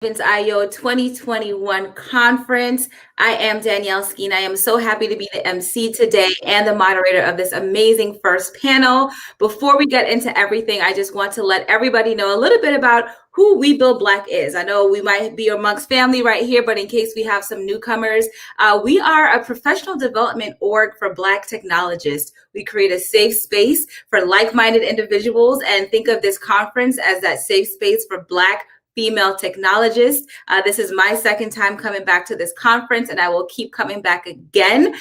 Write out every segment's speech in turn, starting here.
Mavens IO 2021 conference. I am Danielle Skeen. I am so happy to be the MC today and the moderator of this amazing first panel. Before we get into everything, I just want to let everybody know a little bit about who We Build Black is. I know we might be amongst family right here, but in case we have some newcomers, we are a professional development org for Black technologists. We create a safe space for like-minded individuals, and think of this conference as that safe space for Black female technologists. This is my second time coming back to this conference, and I will keep coming back again.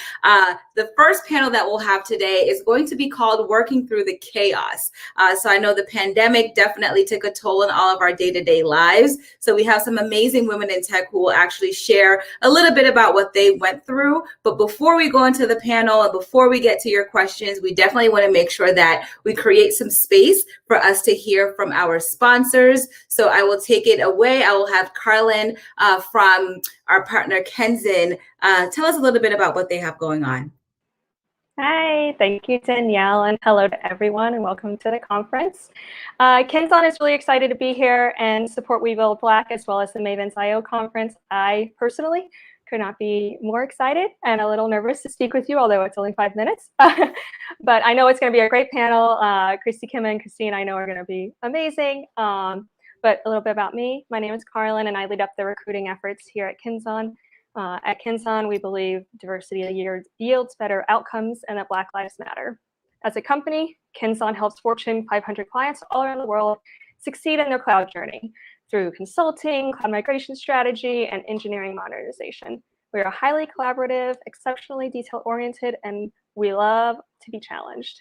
The first panel that we'll have today is going to be called Working Through the Chaos. So I know the pandemic definitely took a toll on all of our day-to-day lives. So we have some amazing women in tech who will actually share a little bit about what they went through. But before we go into the panel and before we get to your questions, we definitely want to make sure that we create some space for us to hear from our sponsors. So I will take it away. I will have Carlin from our partner Kenzen tell us a little bit about what they have going on. Hi, thank you, Danielle, and hello to everyone, and welcome to the conference. Kenzon is really excited to be here and support We Build Black as well as the Mavens IO conference. I personally could not be more excited and a little nervous to speak with you, although it's only 5 minutes. But I know it's going to be a great panel. Christy, Kim, and Christine, I know are going to be amazing. But a little bit about me. My name is Carlin, and I lead up the recruiting efforts here at Kenzon. At Kinson, we believe diversity yields better outcomes and that Black Lives Matter. As a company, Kinson helps Fortune 500 clients all around the world succeed in their cloud journey through consulting, cloud migration strategy, and engineering modernization. We are highly collaborative, exceptionally detail-oriented, and we love to be challenged.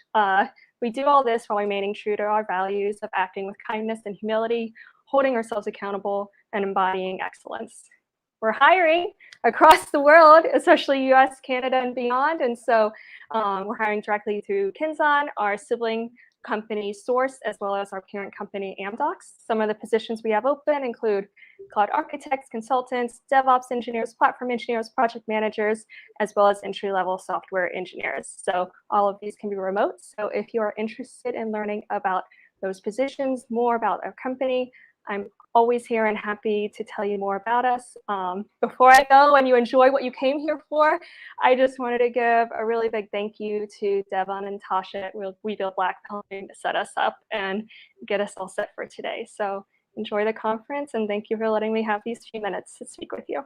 We do all this while remaining true to our values of acting with kindness and humility, holding ourselves accountable, and embodying excellence. We're hiring across the world, especially US, Canada, and beyond. And so we're hiring directly through Kinson, our sibling company Source, as well as our parent company Amdocs. Some of the positions we have open include cloud architects, consultants, DevOps engineers, platform engineers, project managers, as well as entry-level software engineers. So all of these can be remote. So if you are interested in learning about those positions, more about our company, I'm always here and happy to tell you more about us. Before I go and you enjoy what you came here for, I just wanted to give a really big thank you to Devon and Tasha at We Build Black for helping to set us up and get us all set for today. So enjoy the conference, and thank you for letting me have these few minutes to speak with you.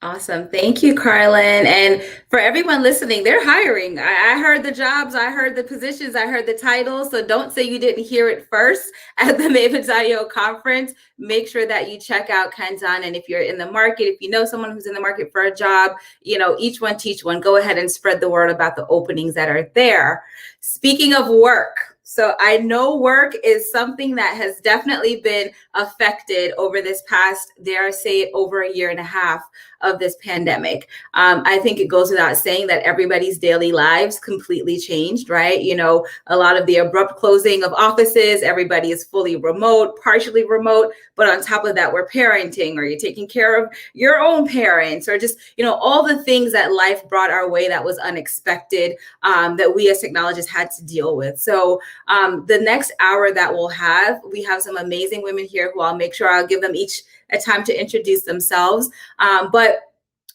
Awesome. Thank you, Carlin. And for everyone listening, they're hiring. I heard the jobs, I heard the positions, I heard the titles. So don't say you didn't hear it first at the Mavens IO conference. Make sure that you check out Kenzon. And if you're in the market, if you know someone who's in the market for a job, each one teach one. Go ahead and spread the word about the openings that are there. Speaking of work, so I know work is something that has definitely been affected over this past, dare I say it, over a year and a half of this pandemic. I think it goes without saying that everybody's daily lives completely changed, right? A lot of the abrupt closing of offices, everybody is fully remote, partially remote, but on top of that, we're parenting, or you're taking care of your own parents, or just, all the things that life brought our way that was unexpected, that we as technologists had to deal with. So the next hour that we have some amazing women here who I'll make sure I'll give them each a time to introduce themselves. But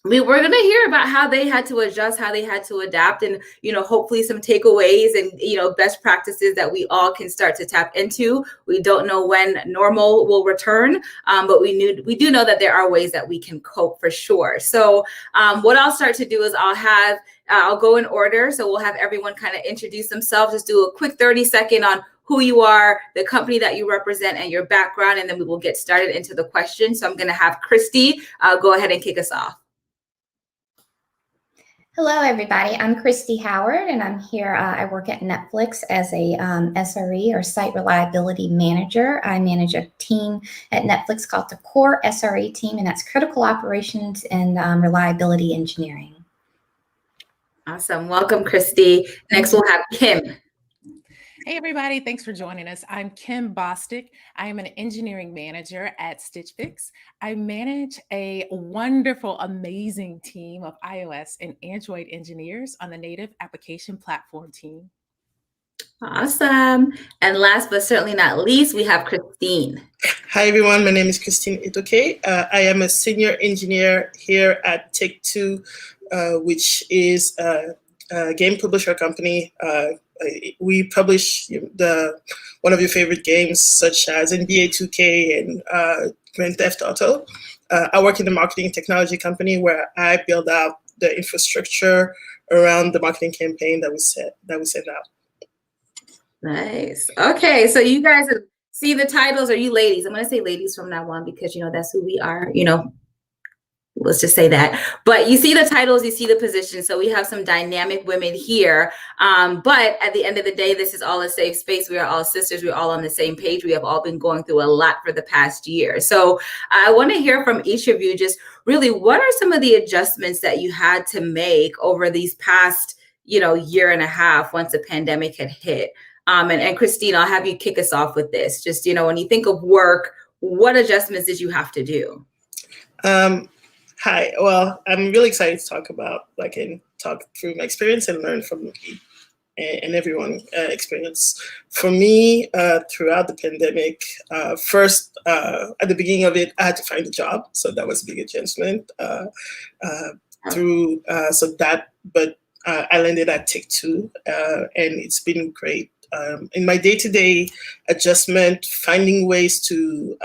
we're going to hear about how they had to adjust, how they had to adapt, and, hopefully some takeaways and, best practices that we all can start to tap into. We don't know when normal will return, but we do know that there are ways that we can cope for sure. So what I'll start to do is I'll go in order. So we'll have everyone kind of introduce themselves, just do a quick 30-second on who you are, the company that you represent, and your background, and then we will get started into the questions. So I'm going to have Christy go ahead and kick us off. Hello, everybody. I'm Christy Howard, and I'm here. I work at Netflix as a SRE, or Site Reliability Manager. I manage a team at Netflix called the Core SRE team, and that's Critical Operations and Reliability Engineering. Awesome. Welcome, Christy. Next, we'll have Kim. Hey, everybody. Thanks for joining us. I'm Kim Bostic. I am an engineering manager at Stitch Fix. I manage a wonderful, amazing team of iOS and Android engineers on the native application platform team. Awesome. And last but certainly not least, we have Christine. Hi, everyone. My name is Christine Itoke. I am a senior engineer here at Take-Two, which is a game publisher company. We publish one of your favorite games, such as NBA 2K and Grand Theft Auto. I work in the marketing technology company where I build out the infrastructure around the marketing campaign that we send out. Nice. Okay, so you guys see the titles, or you ladies? I'm going to say ladies from now on because, that's who we are, let's just say that. But you see the titles, you see the positions. So we have some dynamic women here. But at the end of the day, this is all a safe space. We are all sisters. We're all on the same page. We have all been going through a lot for the past year. So I want to hear from each of you, just really, what are some of the adjustments that you had to make over these past, year and a half once the pandemic had hit? And Christine, I'll have you kick us off with this. Just, when you think of work, what adjustments did you have to do? Hi. Well, I'm really excited to talk about, and talk through my experience and learn from and everyone's experience. For me, throughout the pandemic, first, at the beginning of it, I had to find a job. So that was a big adjustment. But I landed at Take-Two, and it's been great. In my day-to-day adjustment, finding ways to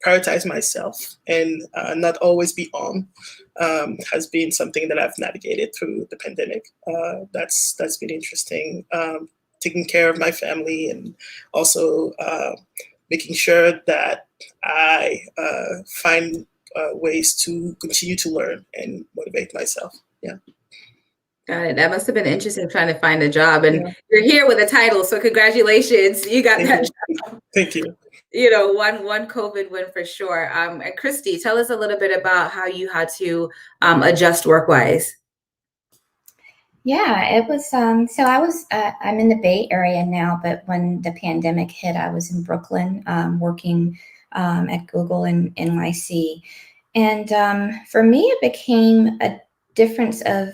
prioritize myself and not always be on has been something that I've navigated through the pandemic. That's been interesting. Taking care of my family and also making sure that I find ways to continue to learn and motivate myself. Yeah. Got it. That must have been interesting trying to find a job, and you're here with a title, so congratulations, you got that job. Thank you. One COVID win for sure. And Christy, tell us a little bit about how you had to adjust work-wise. Yeah, it was, so I'm in the Bay Area now, but when the pandemic hit, I was in Brooklyn, working at Google in NYC. And for me, it became a difference of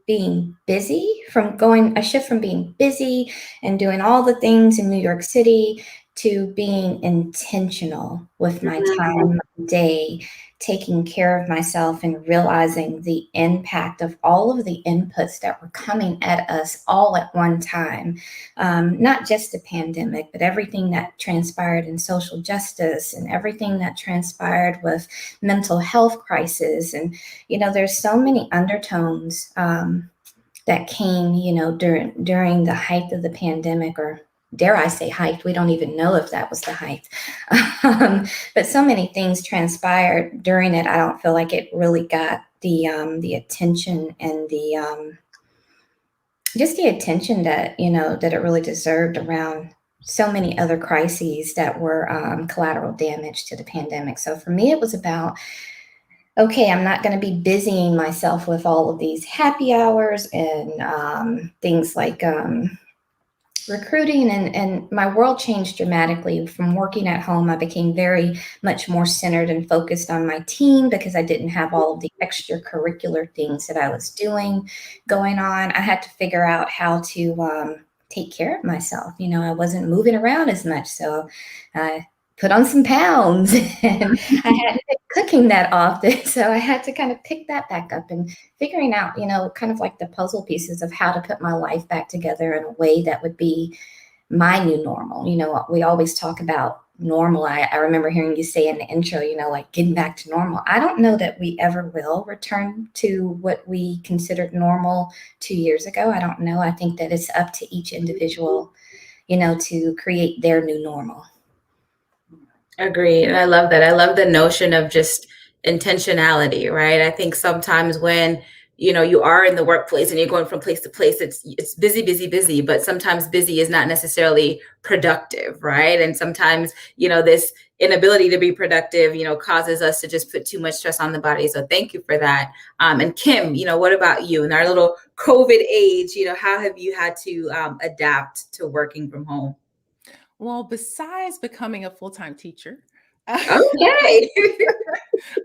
being busy, a shift from being busy and doing all the things in New York City to being intentional with my time, my day, taking care of myself and realizing the impact of all of the inputs that were coming at us all at one time. Not just the pandemic, but everything that transpired in social justice and everything that transpired with mental health crisis. And, there's so many undertones that came, during the height of the pandemic, or dare I say height? We don't even know if that was the height. But so many things transpired during it. I don't feel like it really got the attention and just the attention that, that it really deserved around so many other crises that were collateral damage to the pandemic. So for me, it was about, okay, I'm not going to be busying myself with all of these happy hours and things like recruiting, and my world changed dramatically. From working at home, I became very much more centered and focused on my team because I didn't have all of the extracurricular things that I was doing going on. I had to figure out how to take care of myself. I wasn't moving around as much, so I put on some pounds and I hadn't been cooking that often. So I had to kind of pick that back up and figuring out, kind of like the puzzle pieces of how to put my life back together in a way that would be my new normal. We always talk about normal. I remember hearing you say in the intro, like getting back to normal. I don't know that we ever will return to what we considered normal 2 years ago. I don't know. I think that it's up to each individual, to create their new normal. Agreed. And I love that. I love the notion of just intentionality, right? I think sometimes when, you are in the workplace and you're going from place to place, it's busy, busy, busy, but sometimes busy is not necessarily productive, right? And sometimes, this inability to be productive, causes us to just put too much stress on the body. So thank you for that. And Kim, what about you in our little COVID age? How have you had to adapt to working from home? Well, besides becoming a full-time teacher, Okay.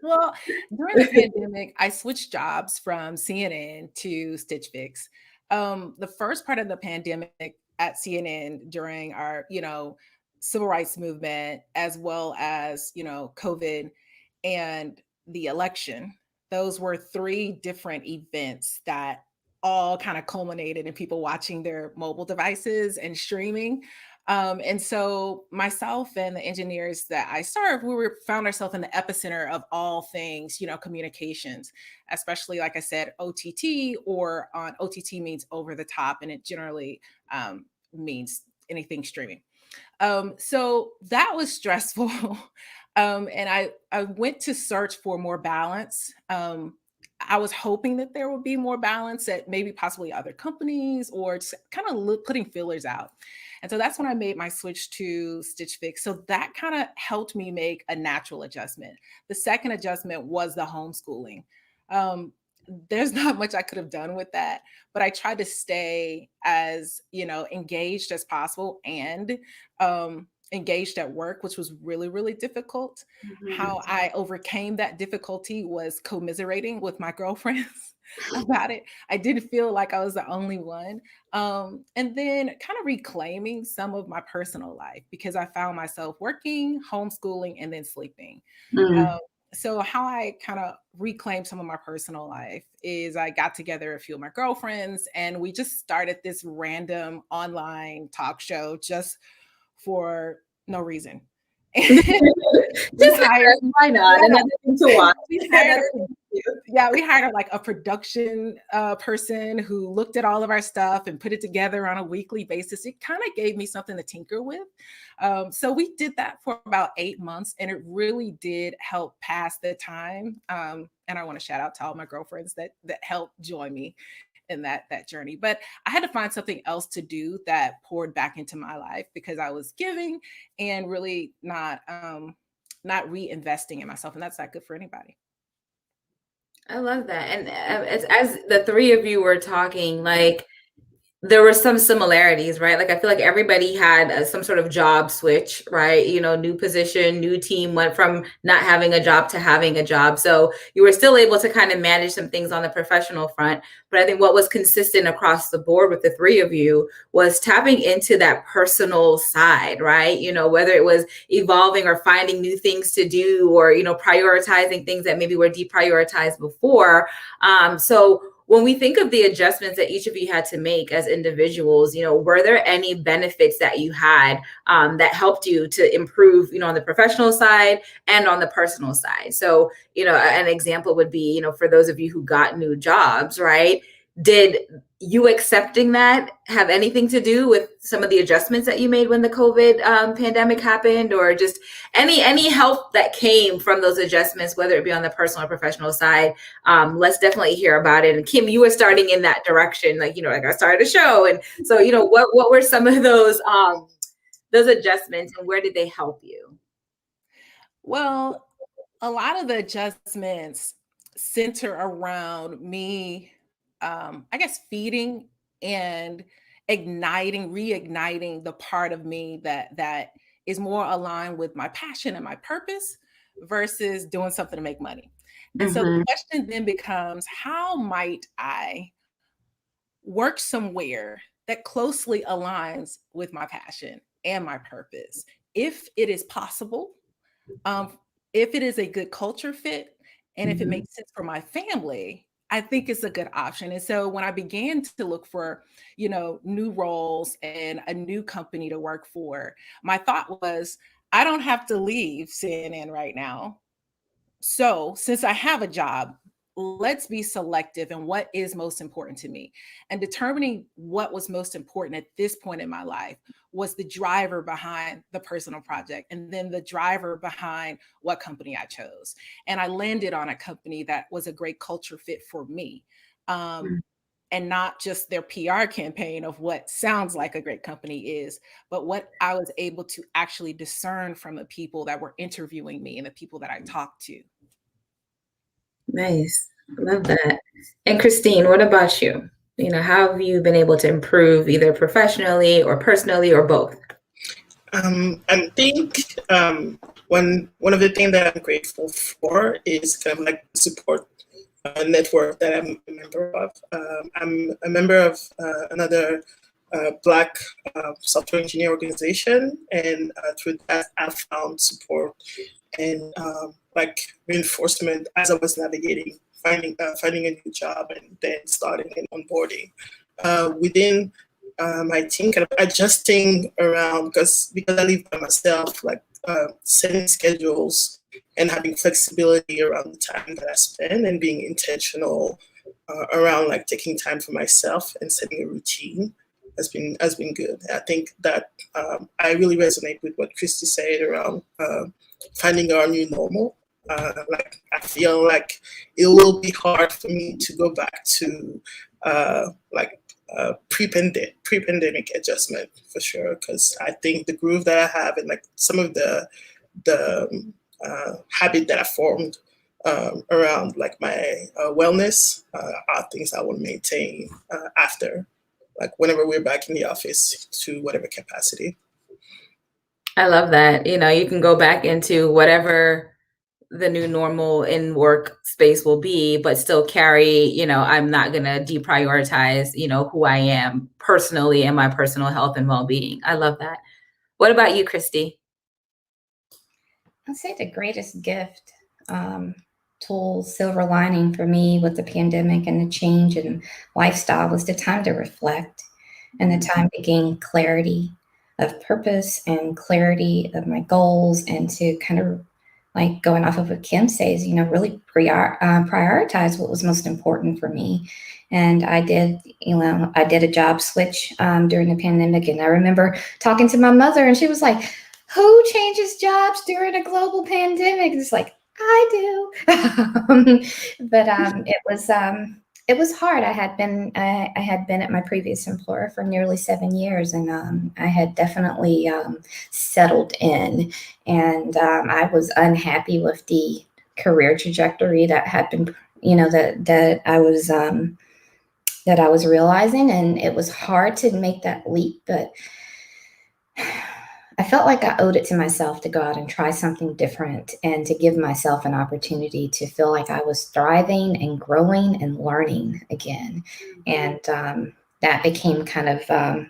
well, during the pandemic, I switched jobs from CNN to Stitch Fix. The first part of the pandemic, at CNN during our, civil rights movement, as well as, COVID and the election. Those were three different events that all kind of culminated in people watching their mobile devices and streaming. And so myself and the engineers that I serve, found ourselves in the epicenter of all things, communications, especially like I said, OTT, or on OTT means over the top, and it generally means anything streaming. So that was stressful. And I went to search for more balance. I was hoping that there would be more balance at maybe possibly other companies, or just kind of putting feelers out. And so that's when I made my switch to Stitch Fix. So that kind of helped me make a natural adjustment. The second adjustment was the homeschooling. There's not much I could have done with that, but I tried to stay as, engaged as possible, and engaged at work, which was really, really difficult. How I overcame that difficulty was commiserating with my girlfriends about it. I didn't feel like I was the only one. And then kind of reclaiming some of my personal life, because I found myself working, homeschooling, and then sleeping. So how I kind of reclaimed some of my personal life is I got together a few of my girlfriends, and we just started this random online talk show just for no reason. Just why not? Another thing to watch. We hired like a production person who looked at all of our stuff and put it together on a weekly basis. It kind of gave me something to tinker with. So we did that for about 8 months, and it really did help pass the time. And I want to shout out to all my girlfriends that helped join me in that journey. But I had to find something else to do that poured back into my life, because I was giving and really not reinvesting in myself, and that's not good for anybody. I love that. And as the three of you were talking, like, there were some similarities, right? Like, I feel like everybody had some sort of job switch, right? New position, new team, went from not having a job to having a job. So you were still able to kind of manage some things on the professional front. But I think what was consistent across the board with the three of you was tapping into that personal side, right? Whether it was evolving or finding new things to do, or, prioritizing things that maybe were deprioritized before. So when we think of the adjustments that each of you had to make as individuals, were there any benefits that you had that helped you to improve, on the professional side and on the personal side? So, an example would be, for those of you who got new jobs, right? Did you accepting that have anything to do with some of the adjustments that you made when the COVID pandemic happened, or just any help that came from those adjustments, whether it be on the personal or professional side? Let's definitely hear about it. And Kim, you were starting in that direction, like I started a show, and so what were some of those adjustments, and where did they help you? Well, a lot of the adjustments center around me, I guess, feeding and reigniting the part of me that is more aligned with my passion and my purpose, versus doing something to make money. And so the question then becomes, how might I work somewhere that closely aligns with my passion and my purpose, if it is possible, if it is a good culture fit, and if it makes sense for my family? I think it's a good option. And so when I began to look for, new roles and a new company to work for, my thought was, I don't have to leave CNN right now. So since I have a job, let's be selective in what is most important to me. And determining what was most important at this point in my life was the driver behind the personal project, and then the driver behind what company I chose. And I landed on a company that was a great culture fit for me. And not just their PR campaign of what sounds like a great company is, but what I was able to actually discern from the people that were interviewing me and the people that I talked to. Nice. Love that. And Christine, what about you? How have you been able to improve, either professionally or personally, or both? I think one of the things that I'm grateful for is kind of like support network that I'm a member of. I'm a member of another Black software engineer organization, and through that, I found support and like reinforcement as I was navigating finding a new job and then starting and onboarding within my team, kind of adjusting around because I live by myself, like setting schedules and having flexibility around the time that I spend and being intentional around like taking time for myself and setting a routine has been good. I think that I really resonate with what Christy said around finding our new normal. Like I feel like it will be hard for me to go back to pre-pandemic adjustment for sure, because I think the groove that I have and like some of the habit that I formed around like my wellness are things I will maintain after, like whenever we're back in the office to whatever capacity. I love that. You can go back into whatever the new normal in workspace will be, but still carry, I'm not going to deprioritize, who I am personally and my personal health and well-being. I love that. What about you, Christy? I'd say the greatest gift, tool, silver lining for me with the pandemic and the change in lifestyle was the time to reflect and the time to gain clarity of purpose and clarity of my goals, and to kind of like going off of what Kim says, really prioritize what was most important for me. And I did a job switch during the pandemic, and I remember talking to my mother, and she was like, "Who changes jobs during a global pandemic?" It's like, I do. But it was hard. I had been at my previous employer for nearly 7 years, and I had definitely settled in, and I was unhappy with the career trajectory that had been, that I was realizing, and it was hard to make that leap, but I felt like I owed it to myself to go out and try something different and to give myself an opportunity to feel like I was thriving and growing and learning again. And that became kind of the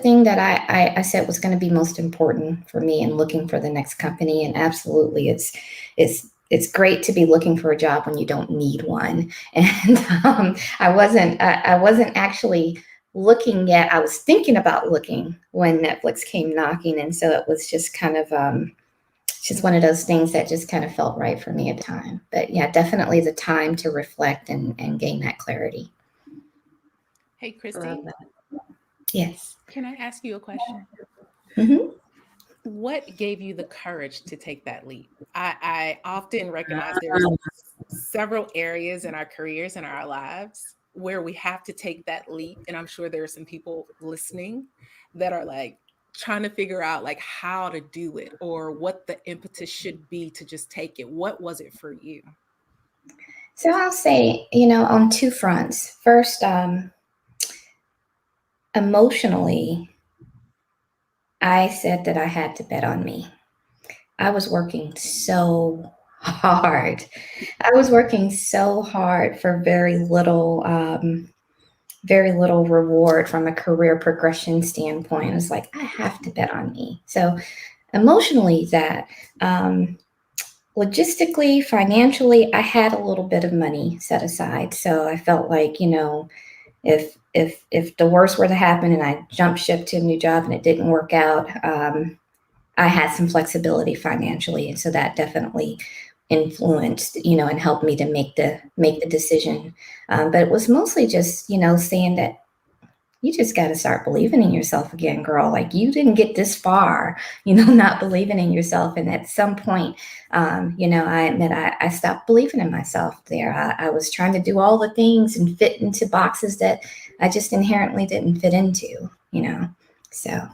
thing that I said was going to be most important for me in looking for the next company. And absolutely, it's great to be looking for a job when you don't need one. And I wasn't actually looking yet. I was thinking about looking when Netflix came knocking. And so it was just kind of just one of those things that just kind of felt right for me at the time. But yeah, definitely the time to reflect and gain that clarity. Hey, Christy. Yes. Can I ask you a question? Mm-hmm. What gave you the courage to take that leap? I often recognize there's several areas in our careers and our lives where we have to take that leap. And I'm sure there are some people listening that are like trying to figure out like how to do it or what the impetus should be to just take it. What was it for you? So I'll say, on two fronts. First, emotionally, I said that I had to bet on me. I was working so hard. I was working so hard for very little reward from a career progression standpoint. It's like, I have to bet on me. So emotionally, that logistically, financially, I had a little bit of money set aside. So I felt like, if the worst were to happen and I jumped ship to a new job and it didn't work out, I had some flexibility financially. And so that definitely influenced, and helped me to make the decision. But it was mostly just, saying that you just got to start believing in yourself again, girl. Like, you didn't get this far, not believing in yourself. And at some point, I admit I stopped believing in myself there. I was trying to do all the things and fit into boxes that I just inherently didn't fit into, So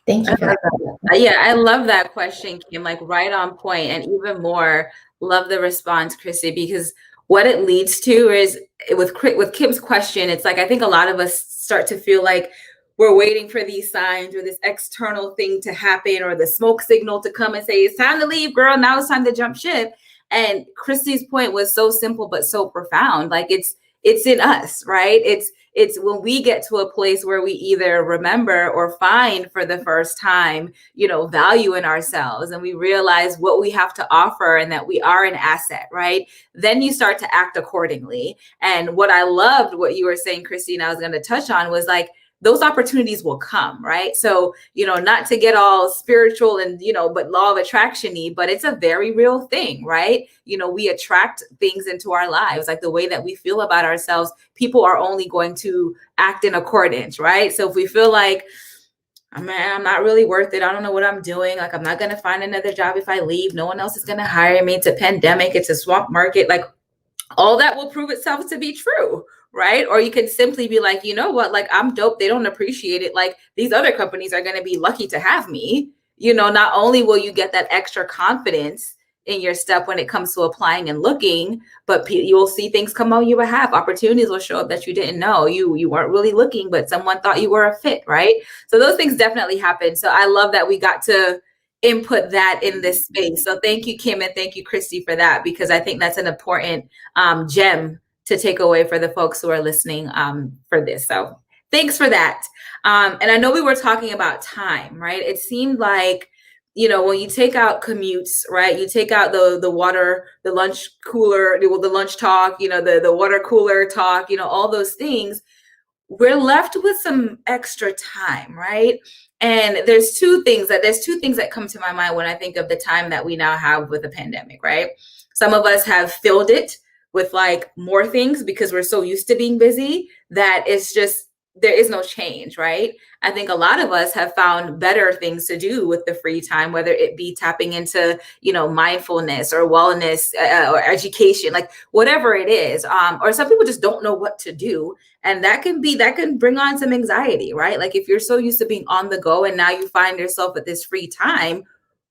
thank you for that. Yeah, I love that question, Kim, like right on point. And even more, love the response, Chrissy, because what it leads to is with Kim's question, it's like, I think a lot of us start to feel like we're waiting for these signs or this external thing to happen or the smoke signal to come and say, it's time to leave, girl. Now it's time to jump ship. And Christy's point was so simple, but so profound. Like it's in us, right? It's It's when we get to a place where we either remember or find for the first time, value in ourselves, and we realize what we have to offer and that we are an asset, right? Then you start to act accordingly. And what I loved what you were saying, Christine, I was going to touch on was like, those opportunities will come, right? So, not to get all spiritual and, but law of attraction-y, but it's a very real thing, right? We attract things into our lives, like the way that we feel about ourselves, people are only going to act in accordance, right? So if we feel like, man, I'm not really worth it, I don't know what I'm doing, like I'm not going to find another job if I leave, no one else is going to hire me, it's a pandemic, it's a swamp market, like all that will prove itself to be true, right? Or you can simply be like, you know what, like I'm dope, they don't appreciate it, like these other companies are going to be lucky to have me. Not only will you get that extra confidence in your step when it comes to applying and looking, but you will see things come on your behalf. Opportunities will show up that you didn't know. You weren't really looking, but someone thought you were a fit, right? So those things definitely happen. So I love that we got to input that in this space. So thank you, Kim, and thank you, Christy, for that, because I think that's an important gem to take away for the folks who are listening for this. So thanks for that. And I know we were talking about time, right? It seemed like, when you take out commutes, right? You take out the water, the lunch cooler, the lunch talk, the water cooler talk, all those things, we're left with some extra time, right? And there's two things that come to my mind when I think of the time that we now have with the pandemic, right? Some of us have filled it with like more things because we're so used to being busy that it's just, there is no change, right? I think a lot of us have found better things to do with the free time, whether it be tapping into, mindfulness or wellness or education, like whatever it is. Or some people just don't know what to do. And that can bring on some anxiety, right? Like if you're so used to being on the go and now you find yourself at this free time,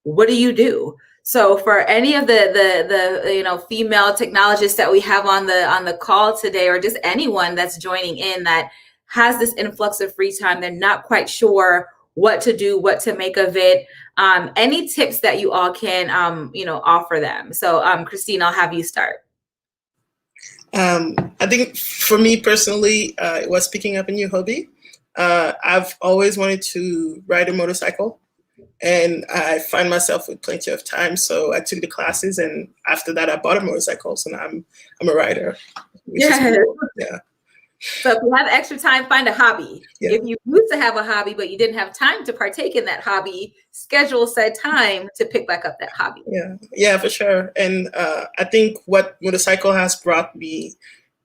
what do you do? So for any of the female technologists that we have on the call today, or just anyone that's joining in that has this influx of free time, they're not quite sure what to do, what to make of it. Any tips that you all can, offer them? So, Christine, I'll have you start. I think for me personally, it was picking up a new hobby. I've always wanted to ride a motorcycle, and I find myself with plenty of time. So I took the classes, and after that, I bought a motorcycle. So now I'm a rider. Yeah. Yeah. So if you have extra time, find a hobby. Yeah. If you used to have a hobby, but you didn't have time to partake in that hobby, schedule said time to pick back up that hobby. Yeah, for sure. And I think what motorcycle has brought me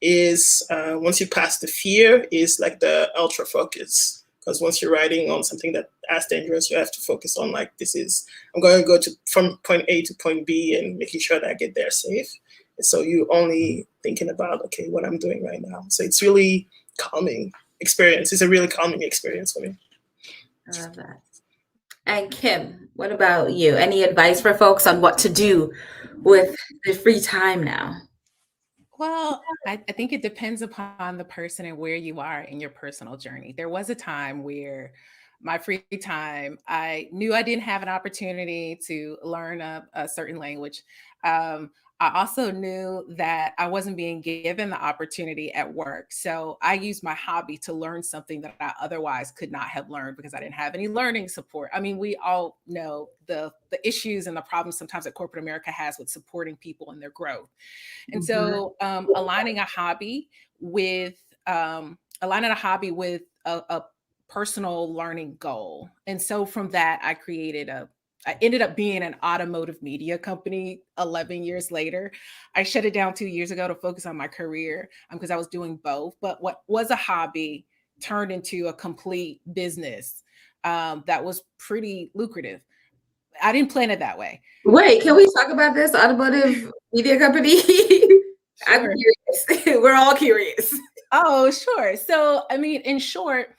is once you pass the fear is like the ultra focus. Because once you're riding on something that as dangerous, you have to focus on like, I'm going to go from point A to point B and making sure that I get there safe. So you only thinking about, okay, what I'm doing right now. So it's really calming experience. It's a really calming experience for me. I love that. And Kim, what about you? Any advice for folks on what to do with the free time now? Well, I think it depends upon the person and where you are in your personal journey. There was a time where my free time, I knew I didn't have an opportunity to learn a certain language. I also knew that I wasn't being given the opportunity at work. So I used my hobby to learn something that I otherwise could not have learned because I didn't have any learning support. I mean, we all know the issues and the problems sometimes that corporate America has with supporting people in their growth. And so aligning a hobby with a personal learning goal. And so from that, I ended up being an automotive media company 11 years later. I shut it down 2 years ago to focus on my career because I was doing both. But what was a hobby turned into a complete business that was pretty lucrative. I didn't plan it that way. Wait, can we talk about this automotive media company? I'm Sure. curious. We're all curious. Oh, sure. So, I mean, in short,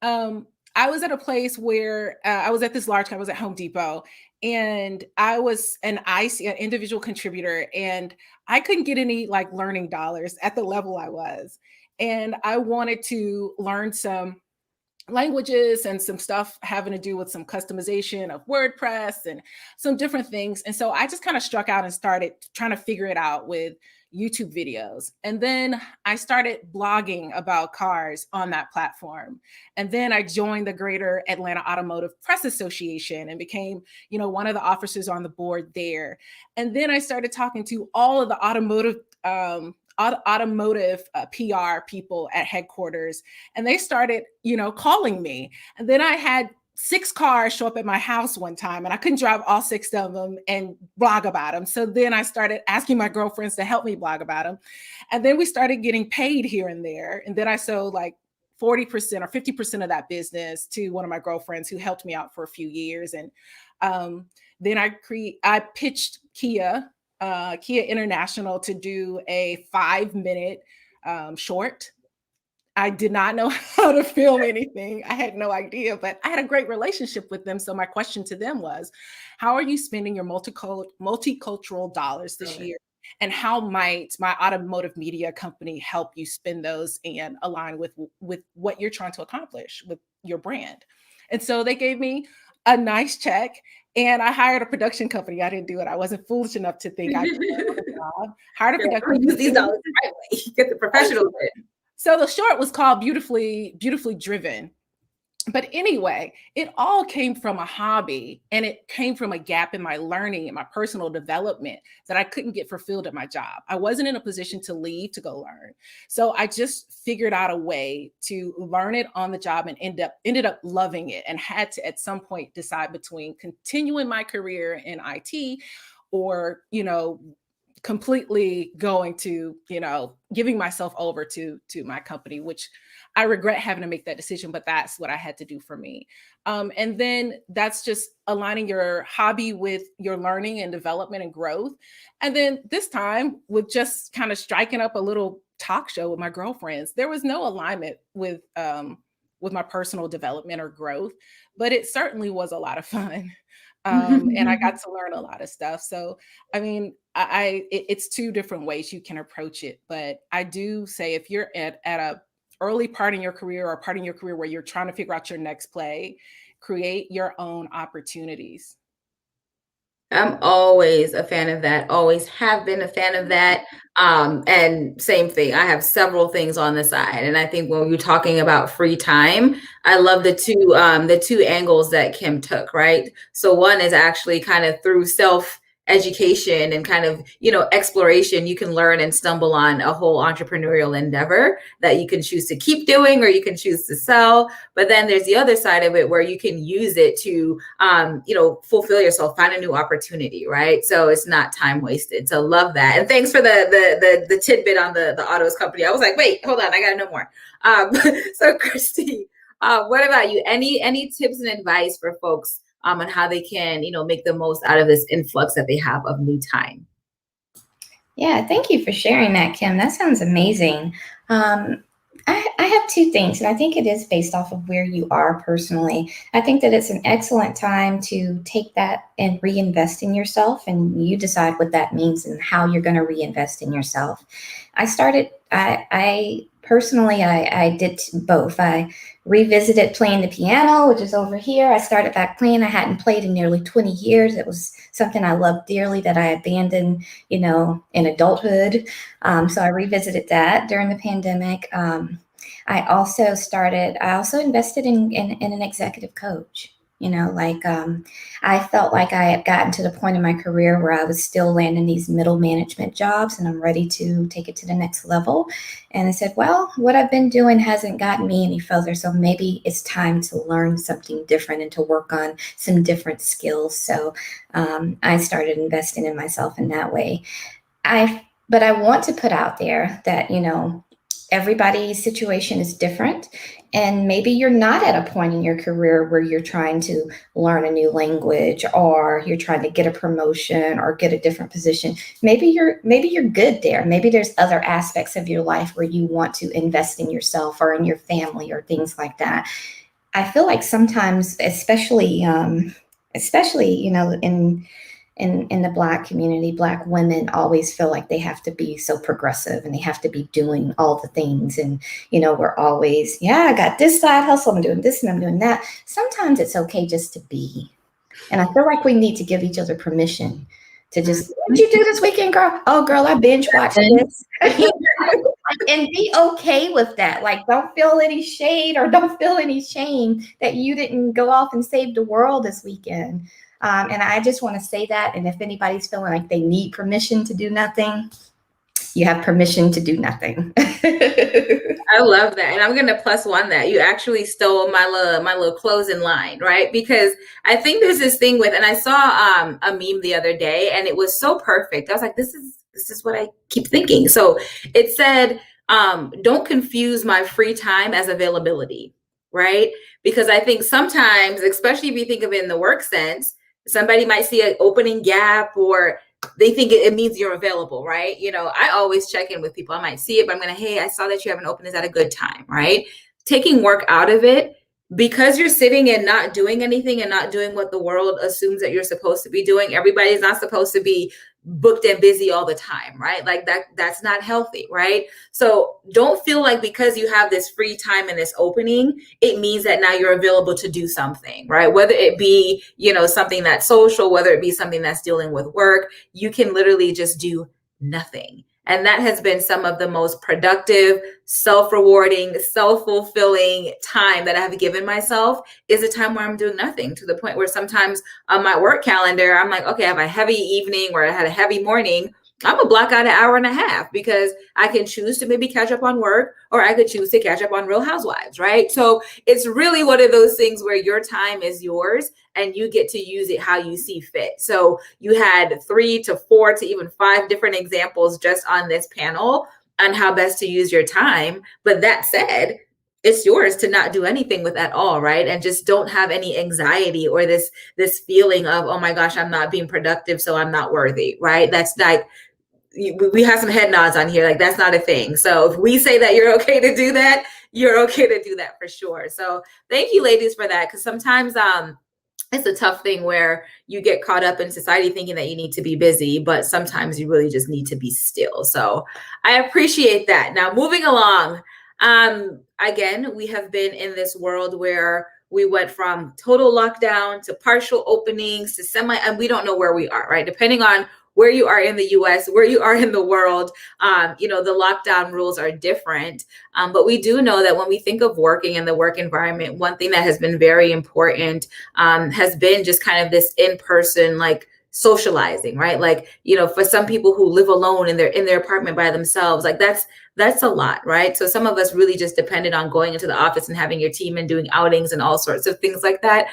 I was at a place where I was at this large, I was at Home Depot, and I was an individual contributor, and I couldn't get any like learning dollars at the level I was. And I wanted to learn some languages and some stuff having to do with some customization of WordPress and some different things. And so I just kind of struck out and started trying to figure it out with YouTube videos. And then I started blogging about cars on that platform. And then I joined the Greater Atlanta Automotive Press Association and became, one of the officers on the board there. And then I started talking to all of the automotive PR people at headquarters, and they started, calling me. And then I had 6 cars show up at my house one time, and I couldn't drive all 6 of them and blog about them. So then I started asking my girlfriends to help me blog about them. And then we started getting paid here and there. And then I sold like 40% or 50% of that business to one of my girlfriends who helped me out for a few years. And then I pitched Kia International to do a 5-minute short. I did not know how to film anything. I had no idea, but I had a great relationship with them. So my question to them was, how are you spending your multicultural dollars this year? And how might my automotive media company help you spend those and align with what you're trying to accomplish with your brand? And so they gave me a nice check, and I hired a production company. I didn't do it. I wasn't foolish enough to think I could do a job. Hired a production company. Use these dollars the right way. Get the professional bit. So the short was called Beautifully Driven. But anyway, it all came from a hobby, and it came from a gap in my learning and my personal development that I couldn't get fulfilled at my job. I wasn't in a position to leave to go learn. So I just figured out a way to learn it on the job and ended up loving it, and had to at some point decide between continuing my career in IT or, completely going to, giving myself over to my company, which I regret having to make that decision, but that's what I had to do for me. And then that's just aligning your hobby with your learning and development and growth. And then this time with just kind of striking up a little talk show with my girlfriends, there was no alignment with my personal development or growth, but it certainly was a lot of fun. And I got to learn a lot of stuff. So, I mean, it's 2 different ways you can approach it. But I do say, if you're at a early part in your career, or part in your career where you're trying to figure out your next play, create your own opportunities. I'm always a fan of that, always have been a fan of that. And same thing, I have several things on the side. And I think when you're talking about free time, I love the two angles that Kim took, right? So one is actually kind of through self-education and kind of, exploration, you can learn and stumble on a whole entrepreneurial endeavor that you can choose to keep doing, or you can choose to sell. But then there's the other side of it where you can use it to, fulfill yourself, find a new opportunity, right? So it's not time wasted. So love that. And thanks for the tidbit on the autos company. I was like, wait, hold on, I gotta know more. So Christy, what about you? Any tips and advice for folks on how they can, make the most out of this influx that they have of new time? Yeah, thank you for sharing that, Kim. That sounds amazing. I have 2 things, and I think it is based off of where you are personally. I think that it's an excellent time to take that and reinvest in yourself, and you decide what that means and how you're going to reinvest in yourself. I personally did both. I revisited playing the piano, which is over here. I started back playing. I hadn't played in nearly 20 years. It was something I loved dearly that I abandoned, in adulthood. So I revisited that during the pandemic. I also invested in an executive coach. I felt like I had gotten to the point in my career where I was still landing these middle management jobs, and I'm ready to take it to the next level. And I said, well, what I've been doing hasn't gotten me any further. So maybe it's time to learn something different and to work on some different skills. So I started investing in myself in that way. But I want to put out there that, everybody's situation is different. And maybe you're not at a point in your career where you're trying to learn a new language, or you're trying to get a promotion or get a different position. Maybe you're good there. Maybe there's other aspects of your life where you want to invest in yourself or in your family or things like that. I feel like sometimes, especially, in in the Black community, Black women always feel like they have to be so progressive and they have to be doing all the things. And, we're always, I got this side hustle, I'm doing this and I'm doing that. Sometimes it's okay just to be. And I feel like we need to give each other permission to just, what did you do this weekend, girl? Oh, girl, I binge watched this. And be okay with that. Like, don't feel any shade or don't feel any shame that you didn't go off and save the world this weekend. And I just want to say that. And if anybody's feeling like they need permission to do nothing, you have permission to do nothing. I love that. And I'm going to +1 that. You actually stole my little closing line, right? Because I think there's this thing with, and I saw a meme the other day and it was so perfect. I was like, this is what I keep thinking. So it said, don't confuse my free time as availability, right? Because I think sometimes, especially if you think of it in the work sense, somebody might see an opening gap or they think it means you're available, right? I always check in with people. I might see it, but I'm going to, hey, I saw that you have an open. Is that a good time, right? Taking work out of it because you're sitting and not doing anything and not doing what the world assumes that you're supposed to be doing. Everybody's not supposed to be booked and busy all the time, right? Like that's not healthy, right? So don't feel like because you have this free time and this opening, it means that now you're available to do something, right? Whether it be, something that's social, whether it be something that's dealing with work, you can literally just do nothing. And that has been some of the most productive, self-rewarding, self-fulfilling time that I have given myself is a time where I'm doing nothing, to the point where sometimes on my work calendar, I'm like, okay, I have a heavy evening or I had a heavy morning. I'm gonna block out an hour and a half because I can choose to maybe catch up on work or I could choose to catch up on Real Housewives, right? So it's really one of those things where your time is yours and you get to use it how you see fit. So you had 3 to 4 to even 5 different examples just on this panel on how best to use your time. But that said, it's yours to not do anything with at all, right? And just don't have any anxiety or this feeling of, oh my gosh, I'm not being productive, so I'm not worthy, right? That's like, we have some head nods on here. Like that's not a thing. So if we say that you're okay to do that, you're okay to do that for sure. So thank you, ladies, for that. Because sometimes it's a tough thing where you get caught up in society thinking that you need to be busy, but sometimes you really just need to be still. So I appreciate that. Now, moving along, again, we have been in this world where we went from total lockdown to partial openings to and we don't know where we are, right? Depending on where you are in the US, where you are in the world, the lockdown rules are different. But we do know that when we think of working in the work environment, one thing that has been very important has been just kind of this in-person, like socializing, right? Like, for some people who live alone in their apartment by themselves, like that's a lot, right? So some of us really just depended on going into the office and having your team and doing outings and all sorts of things like that.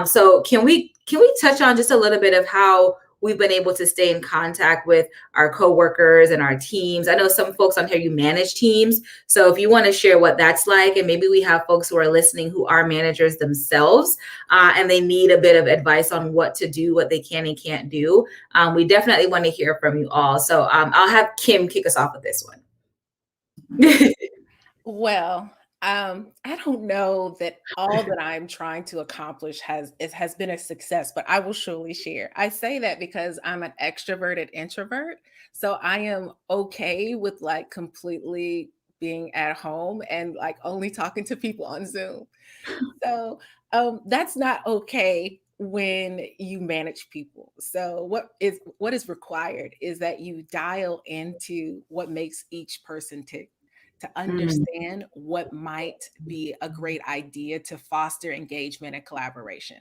So can we touch on just a little bit of how we've been able to stay in contact with our coworkers and our teams? I know some folks on here, you manage teams. So if you want to share what that's like, and maybe we have folks who are listening who are managers themselves and they need a bit of advice on what to do, what they can and can't do. We definitely want to hear from you all. So I'll have Kim kick us off with this one. Well, I don't know that all that I'm trying to accomplish has been a success, but I will surely share. I say that because I'm an extroverted introvert. So I am okay with like completely being at home and like only talking to people on Zoom. So that's not okay when you manage people. So what is required is that you dial into what makes each person tick, to understand what might be a great idea to foster engagement and collaboration.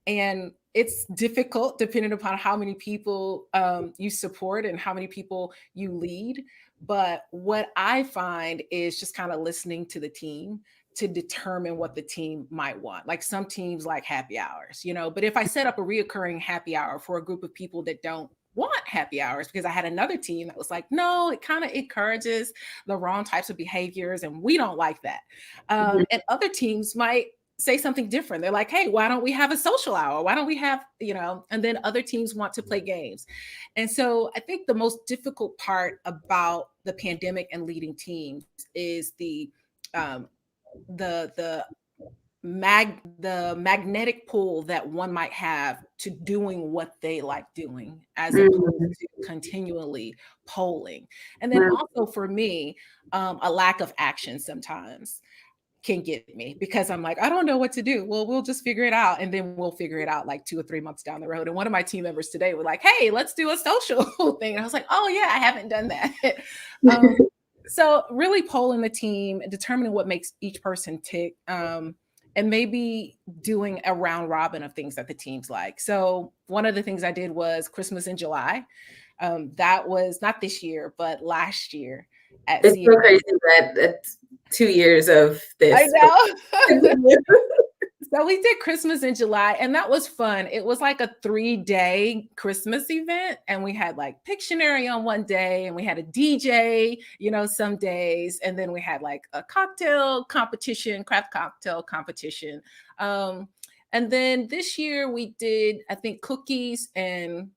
And it's difficult depending upon how many people you support and how many people you lead. But what I find is just kind of listening to the team to determine what the team might want. Like some teams like happy hours, but if I set up a reoccurring happy hour for a group of people that don't want happy hours, because I had another team that was like, no, it kind of encourages the wrong types of behaviors and we don't like that. And other teams might say something different. They're like, hey, why don't we have a social hour? Why don't we have, and then other teams want to play games. And so I think the most difficult part about the pandemic and leading teams is the the magnetic pull that one might have to doing what they like doing as Mhm. opposed to continually polling. And then also for me, a lack of action sometimes can get me because I'm like, I don't know what to do. Well, we'll just figure it out. And then we'll figure it out like 2 or 3 months down the road. And one of my team members today were like, hey, let's do a social thing. And I was like, oh yeah, I haven't done that. So really polling the team, determining what makes each person tick, and maybe doing a round robin of things that the teams like. So one of the things I did was Christmas in July. That was not this year, but last year at It's so CMU. crazy that it's 2 years of this. I know. So we did Christmas in July, and that was fun. It was like a 3-day Christmas event, and we had like Pictionary on one day, and we had a DJ, some days, and then we had like a cocktail competition, craft cocktail competition. And then this year we did, I think, cookies and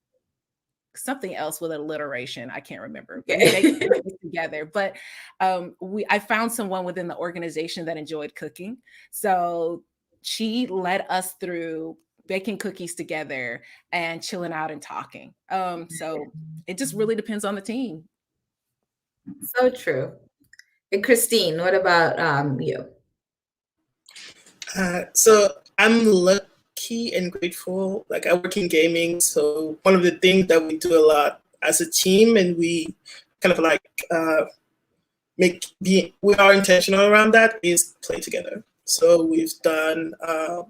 something else with alliteration. I can't remember. We baked it together, but I found someone within the organization that enjoyed cooking, so she led us through baking cookies together and chilling out and talking. So it just really depends on the team. So true. And Christine, what about you? So I'm lucky and grateful. Like I work in gaming, so one of the things that we do a lot as a team, and we kind of like we are intentional around that, is play together. So we've done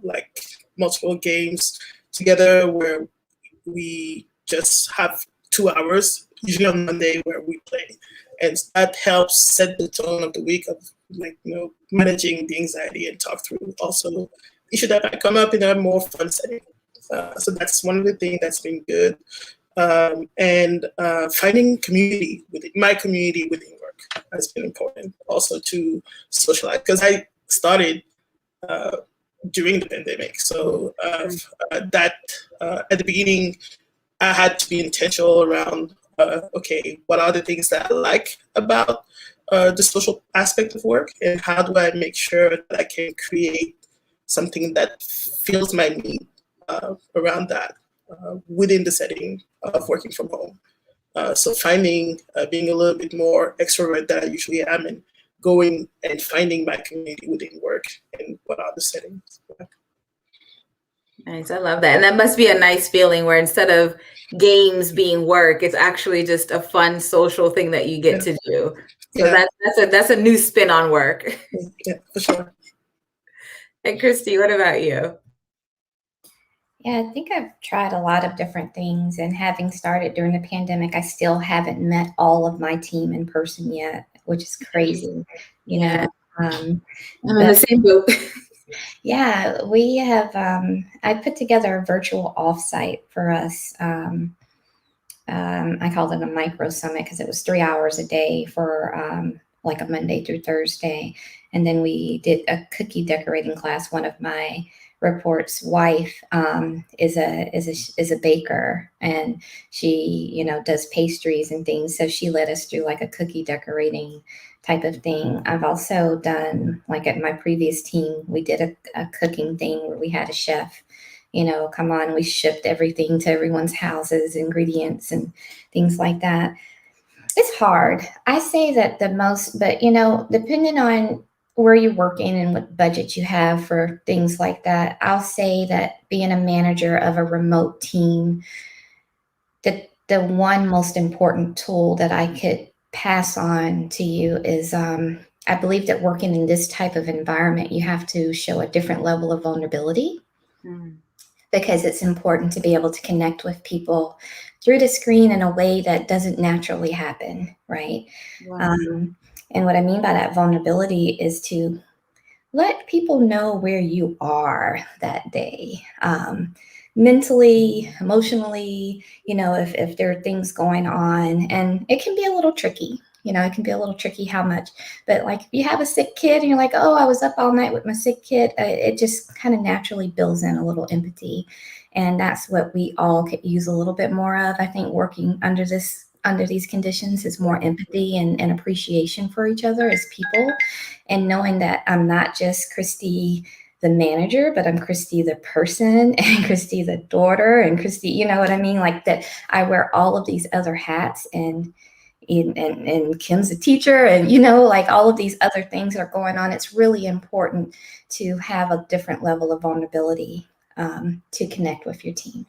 like multiple games together where we just have 2 hours, usually on Monday, where we play, and that helps set the tone of the week of managing the anxiety and talk through also issues that might come up in a more fun setting. So that's one of the things that's been good, and finding community my community within work has been important also to socialize, because I started during the pandemic. So that at the beginning, I had to be intentional around, okay, what are the things that I like about the social aspect of work, and how do I make sure that I can create something that fills my need around that within the setting of working from home. So finding, being a little bit more extrovert than I usually am, and going and finding my community within work and what are the settings. Nice. I love that. And that must be a nice feeling where instead of games being work, it's actually just a fun social thing that you get to do. So that's a new spin on work. Yeah, for sure. And Christy, what about you? Yeah, I think I've tried a lot of different things, and having started during the pandemic, I still haven't met all of my team in person yet, which is crazy, I'm in the same boat. Yeah, we have, I put together a virtual offsite for us. I called it a micro summit because it was 3 hours a day for like a Monday through Thursday. And then we did a cookie decorating class. One of my report's wife is a baker, and she, does pastries and things. So she led us through like a cookie decorating type of thing. I've also done, like at my previous team, we did a cooking thing where we had a chef, come on, we shipped everything to everyone's houses, ingredients and things like that. It's hard. I say that the most, but depending on where you're working and what budget you have for things like that, I'll say that being a manager of a remote team, the one most important tool that I could pass on to you is I believe that working in this type of environment, you have to show a different level of vulnerability, because it's important to be able to connect with people through the screen in a way that doesn't naturally happen, right? Wow. And what I mean by that vulnerability is to let people know where you are that day. Mentally, emotionally, if there are things going on, and it can be a little tricky, it can be a little tricky how much, but like if you have a sick kid and you're like, oh, I was up all night with my sick kid, it just kind of naturally builds in a little empathy. And that's what we all could use a little bit more of. I think working under these conditions is more empathy and appreciation for each other as people, and knowing that I'm not just Christy the manager, but I'm Christy the person, and Christy the daughter, and Christy, you know what I mean? Like that I wear all of these other hats, and Kim's a teacher, and, you know, like all of these other things that are going on. It's really important to have a different level of vulnerability to connect with your team.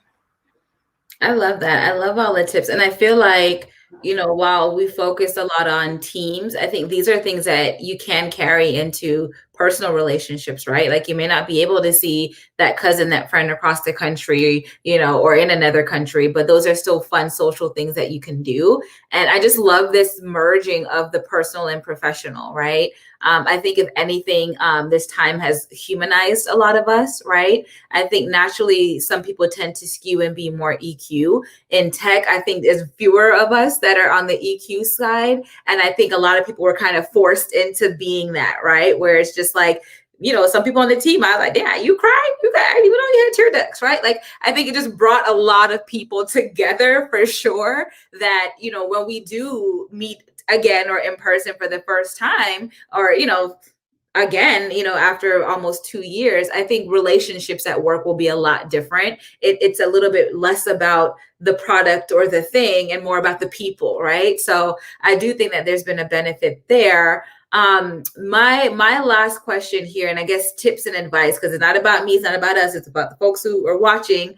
I love that. I love all the tips. And I feel like, you know, while we focus a lot on teams, I think these are things that you can carry into personal relationships, right? Like you may not be able to see that cousin, that friend across the country, you know, or in another country, but those are still fun social things that you can do. And I just love this merging of the personal and professional, right? I think if anything, this time has humanized a lot of us, right? I think naturally some people tend to skew and be more EQ. In tech, I think there's fewer of us that are on the EQ side. And I think a lot of people were kind of forced into being that, right? Where it's just like, you know, some people on the team, I was like, yeah, you cried? You got, even though you had tear ducts, right? Like, I think it just brought a lot of people together for sure that, you know, when we do meet again or in person for the first time, or, you know, again, you know, after almost 2 years, I think relationships at work will be a lot different. It's a little bit less about the product or the thing and more about the people, right? So I do think that there's been a benefit there. My last question here, and I guess tips and advice, because it's not about me, it's not about us, it's about the folks who are watching.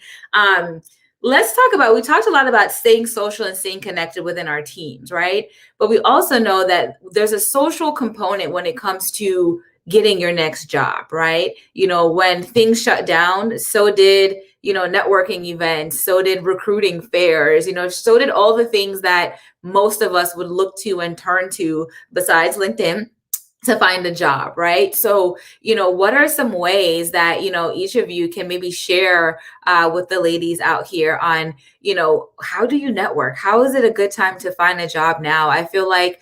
Let's talk about, we talked a lot about staying social and staying connected within our teams, right? But we also know that there's a social component when it comes to getting your next job, right? You know, when things shut down, so did, you know, networking events, so did recruiting fairs, you know, so did all the things that most of us would look to and turn to besides LinkedIn to find a job, right? So, you know, what are some ways that, you know, each of you can maybe share with the ladies out here on, you know, how do you network? How is it a good time to find a job now? I feel like,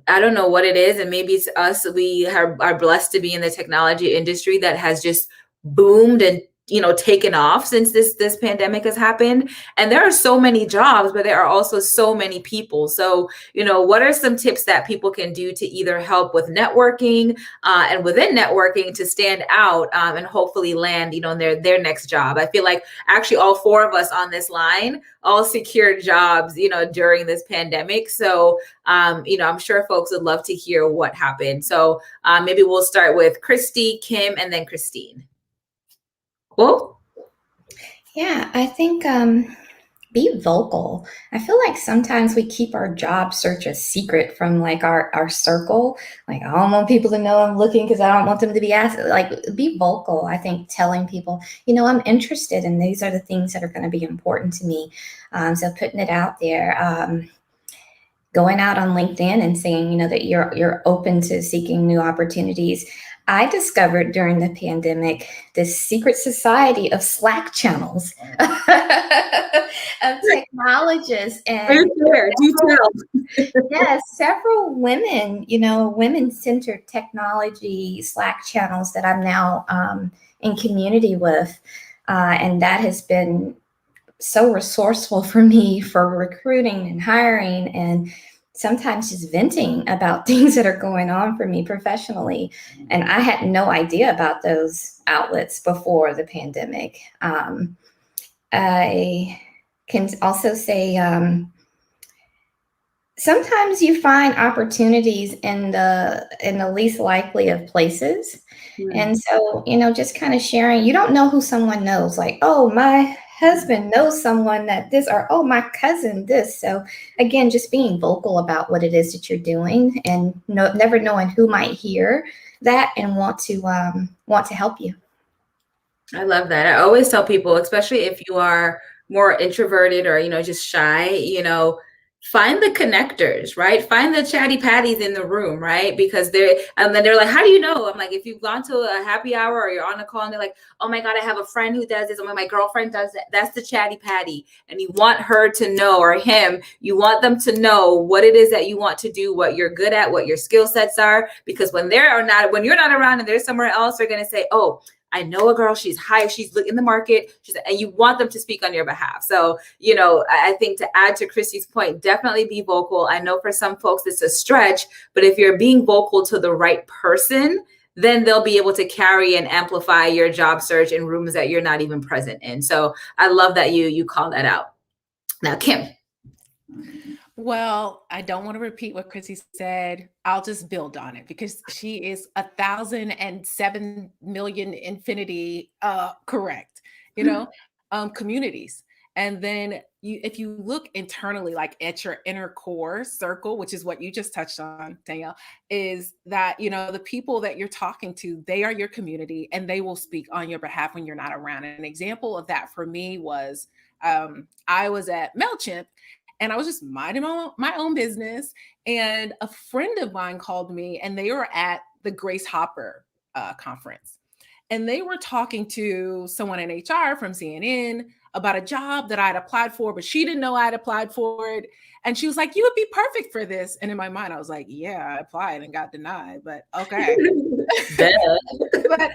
I don't know what it is, and maybe it's us, we are blessed to be in the technology industry that has just boomed and, you know, taken off since this pandemic has happened. And there are so many jobs, but there are also so many people. So, you know, what are some tips that people can do to either help with networking and within networking to stand out and hopefully land, you know, their next job? I feel like actually all four of us on this line all secured jobs, you know, during this pandemic. So, you know, I'm sure folks would love to hear what happened. So maybe we'll start with Christy, Kim, and then Christine. Cool. Yeah, I think be vocal. I feel like sometimes we keep our job search a secret from like our circle. Like, I don't want people to know I'm looking because I don't want them to be asked. Like, be vocal. I think telling people, you know, I'm interested and these are the things that are going to be important to me. So putting it out there. Going out on LinkedIn and saying, you know, that you're open to seeking new opportunities. I discovered during the pandemic this secret society of Slack channels of technologists, and yes, several women, you know, women-centered technology Slack channels that I'm now in community with, and that has been so resourceful for me for recruiting and hiring, and sometimes just venting about things that are going on for me professionally. And I had no idea about those outlets before the pandemic. I can also say sometimes you find opportunities in the least likely of places. And so, you know, just kind of sharing, you don't know who someone knows, like, oh, my husband knows someone that this, or oh, my cousin this. So again, just being vocal about what it is that you're doing, and never knowing who might hear that and want to help you. I love that. I always tell people, especially if you are more introverted or, you know, just shy, you know, find the connectors, right? Find the chatty patties in the room, right? Because and then they're like, how do you know? I'm like, if you've gone to a happy hour or you're on a call and they're like, oh my God, I have a friend who does this. Oh my girlfriend does that. That's the chatty patty. And you want her to know, or him, you want them to know what it is that you want to do, what you're good at, what your skill sets are. Because when you're not around and they're somewhere else, they're going to say, oh, I know a girl, she's high, she's in the market, and you want them to speak on your behalf. So, you know, I think to add to Christy's point, definitely be vocal. I know for some folks it's a stretch, but if you're being vocal to the right person, then they'll be able to carry and amplify your job search in rooms that you're not even present in. So I love that you call that out. Now, Kim. Well, I don't want to repeat what Chrissy said. I'll just build on it because she is 1,007,000,000 infinity correct. Communities. And then if you look internally, like at your inner core circle, which is what you just touched on, Danielle, is that, the people that you're talking to, they are your community and they will speak on your behalf when you're not around. And an example of that for me was I was at MailChimp and I was just minding my own business. And a friend of mine called me and they were at the Grace Hopper conference. And they were talking to someone in HR from CNN about a job that I'd applied for, but she didn't know I'd applied for it. And she was like, you would be perfect for this. And in my mind, I was like, yeah, I applied and got denied, but okay. But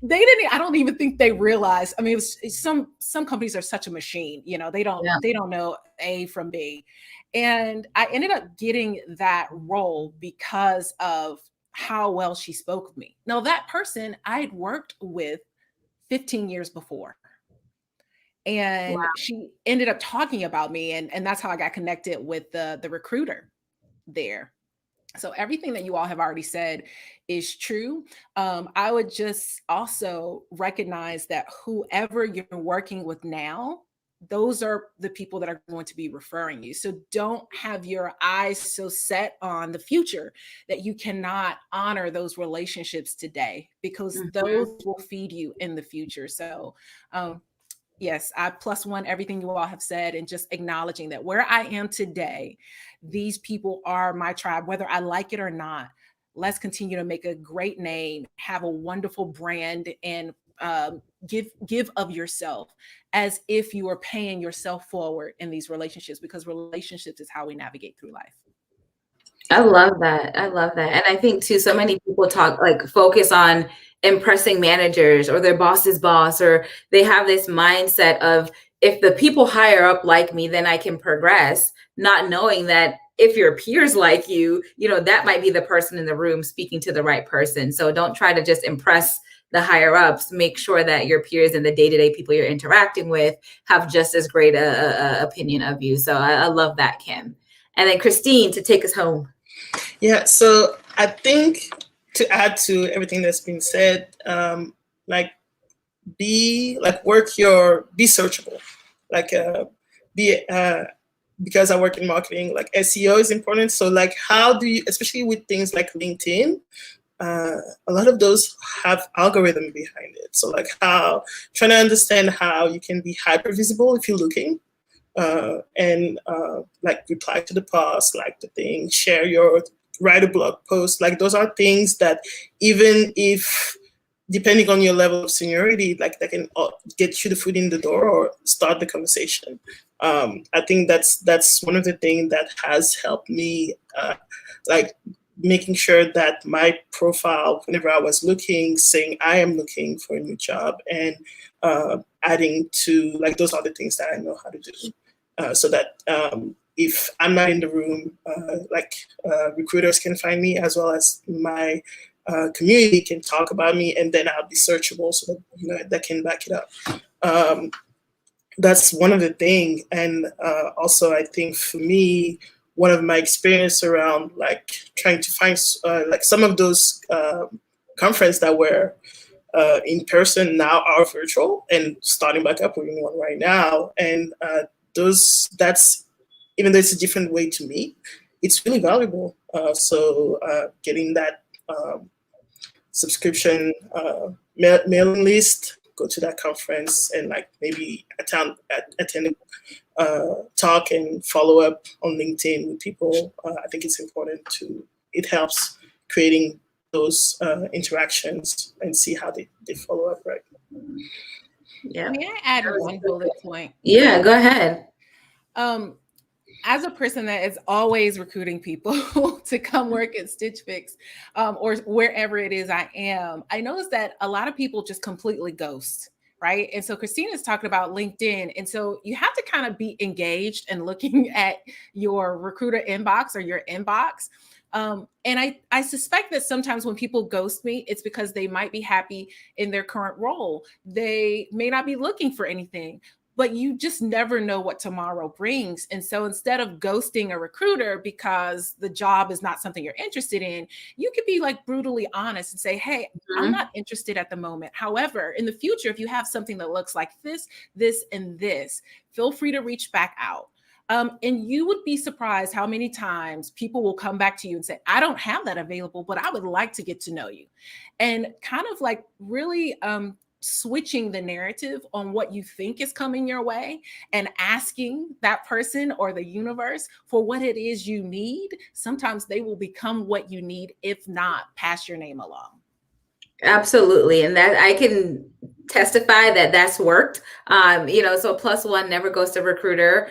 they didn't, I don't even think they realized. I mean, some companies are such a machine, they don't know A from B. And I ended up getting that role because of how well she spoke of me. Now, that person I'd worked with 15 years before. And wow. She ended up talking about me. And that's how I got connected with the recruiter there. So everything that you all have already said is true. I would just also recognize that whoever you're working with now, those are the people that are going to be referring you. So don't have your eyes so set on the future that you cannot honor those relationships today, because those will feed you in the future. So yes, I +1 everything you all have said, and just acknowledging that where I am today, these people are my tribe, whether I like it or not. Let's continue to make a great name, have a wonderful brand, and give of yourself as if you are paying yourself forward in these relationships, because relationships is how we navigate through life. I love that. And I think too, so many people focus on impressing managers or their boss's boss, or they have this mindset of, if the people higher up like me, then I can progress, not knowing that if your peers like you, that might be the person in the room speaking to the right person. So don't try to just impress the higher ups. Make sure that your peers and the day-to-day people you're interacting with have just as great a opinion of you. So I love that, Kim. And then Christine, to take us home. Yeah, so I think to add to everything that's been said, be searchable, because I work in marketing, SEO is important. So how do you, especially with things like LinkedIn, a lot of those have algorithm behind it. So trying to understand how you can be hyper visible if you're looking, and reply to the post, the thing, write a blog post. Those are things that, even if depending on your level of seniority, that can get you the foot in the door or start the conversation. I think that's one of the things that has helped me, making sure that my profile, whenever I was looking, saying I am looking for a new job, and adding to those are the things that I know how to do, so that if I'm not in the room, recruiters can find me, as well as my community can talk about me, and then I'll be searchable, so that that can back it up. That's one of the things. And also, I think for me, one of my experience around trying to find some of those conferences that were in person now are virtual, and starting back up, we're in one right now. And that's, even though it's a different way to meet, it's really valuable. So getting that subscription mailing list, go to that conference, and maybe attend a talk and follow up on LinkedIn with people. I think it's important it helps creating those interactions and see how they follow up, right? Yeah. May I add one bullet point? Yeah, go ahead. As a person that is always recruiting people to come work at Stitch Fix, or wherever it is I am, I noticed that a lot of people just completely ghost, right? And so Christina's talking about LinkedIn. And so you have to kind of be engaged and looking at your recruiter inbox or your inbox. And I suspect that sometimes when people ghost me, it's because they might be happy in their current role. They may not be looking for anything, but you just never know what tomorrow brings. And so instead of ghosting a recruiter because the job is not something you're interested in, you could be like brutally honest and say, hey, I'm not interested at the moment. However, in the future, if you have something that looks like this, and this, feel free to reach back out. And you would be surprised how many times people will come back to you and say, I don't have that available, but I would like to get to know you. And kind of like really switching the narrative on what you think is coming your way and asking that person or the universe for what it is you need. Sometimes they will become what you need, if not pass your name along. Absolutely. And that I can testify that that's worked. So +1 never goes to recruiter.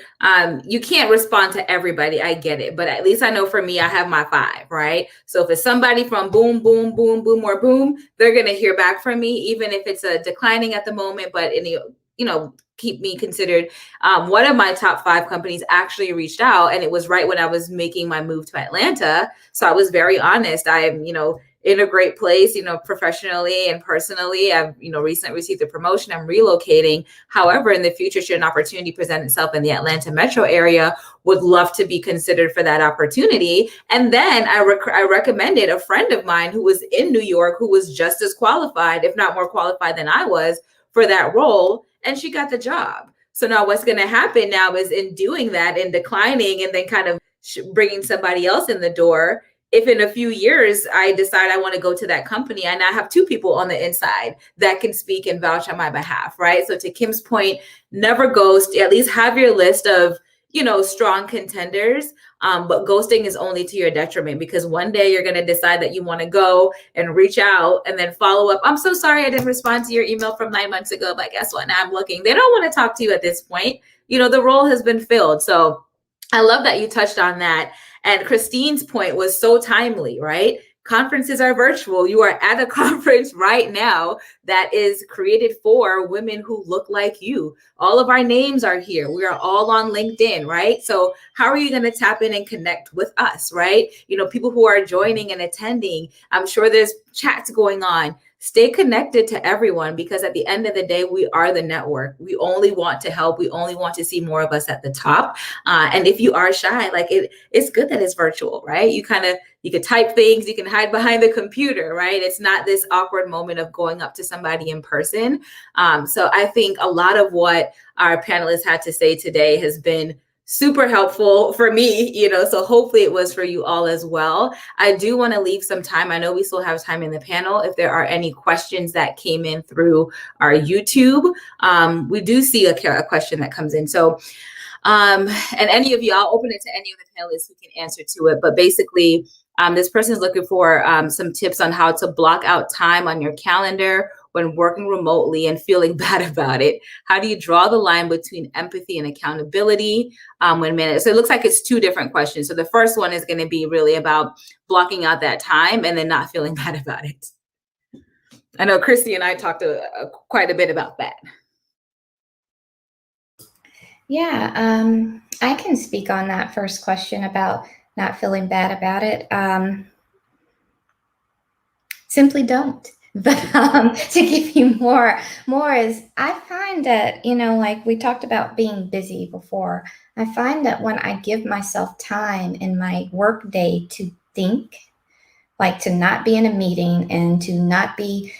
You can't respond to everybody. I get it. But at least I know for me, I have my 5, right? So if it's somebody from boom, boom, boom, boom, or boom, they're going to hear back from me, even if it's a declining at the moment, but keep me considered. One of my top 5 companies actually reached out, and it was right when I was making my move to Atlanta. So I was very honest. I am, in a great place, professionally and personally. I've, recently received a promotion. I'm relocating. However, in the future, should an opportunity present itself in the Atlanta metro area, would love to be considered for that opportunity. And then I recommended a friend of mine who was in New York, who was just as qualified, if not more qualified than I was for that role. And she got the job. So now what's going to happen now is, in doing that and declining and then kind of bringing somebody else in the door, if in a few years I decide I want to go to that company, I now have 2 people on the inside that can speak and vouch on my behalf, right? So to Kim's point, never ghost. At least have your list of, strong contenders. But ghosting is only to your detriment, because one day you're going to decide that you want to go and reach out and then follow up. I'm so sorry I didn't respond to your email from 9 months ago, but guess what? Now I'm looking. They don't want to talk to you at this point. The role has been filled. So I love that you touched on that. And Christine's point was so timely, right? Conferences are virtual. You are at a conference right now that is created for women who look like you. All of our names are here. We are all on LinkedIn, right? So how are you going to tap in and connect with us, right? People who are joining and attending, I'm sure there's chats going on. Stay connected to everyone, because at the end of the day, we are the network. We only want to help. We only want to see more of us at the top. And if you are shy, it's good that it's virtual, right? You can type things, you can hide behind the computer, right? It's not this awkward moment of going up to somebody in person. So I think a lot of what our panelists had to say today has been super helpful for me, so hopefully it was for you all as well. I do want to leave some time. I know we still have time in the panel. If there are any questions that came in through our YouTube, we do see a question that comes in. So, and any of you, I'll open it to any of the panelists who can answer to it. But basically, this person is looking for some tips on how to block out time on your calendar when working remotely and feeling bad about it. How do you draw the line between empathy and accountability when managed? So it looks like it's 2 different questions. So the first one is going to be really about blocking out that time and then not feeling bad about it. I know Christy and I talked quite a bit about that. Yeah, I can speak on that first question about not feeling bad about it. Simply don't. But to give you more is, I find that, like we talked about being busy before, I find that when I give myself time in my work day to think, like to not be in a meeting and to not be,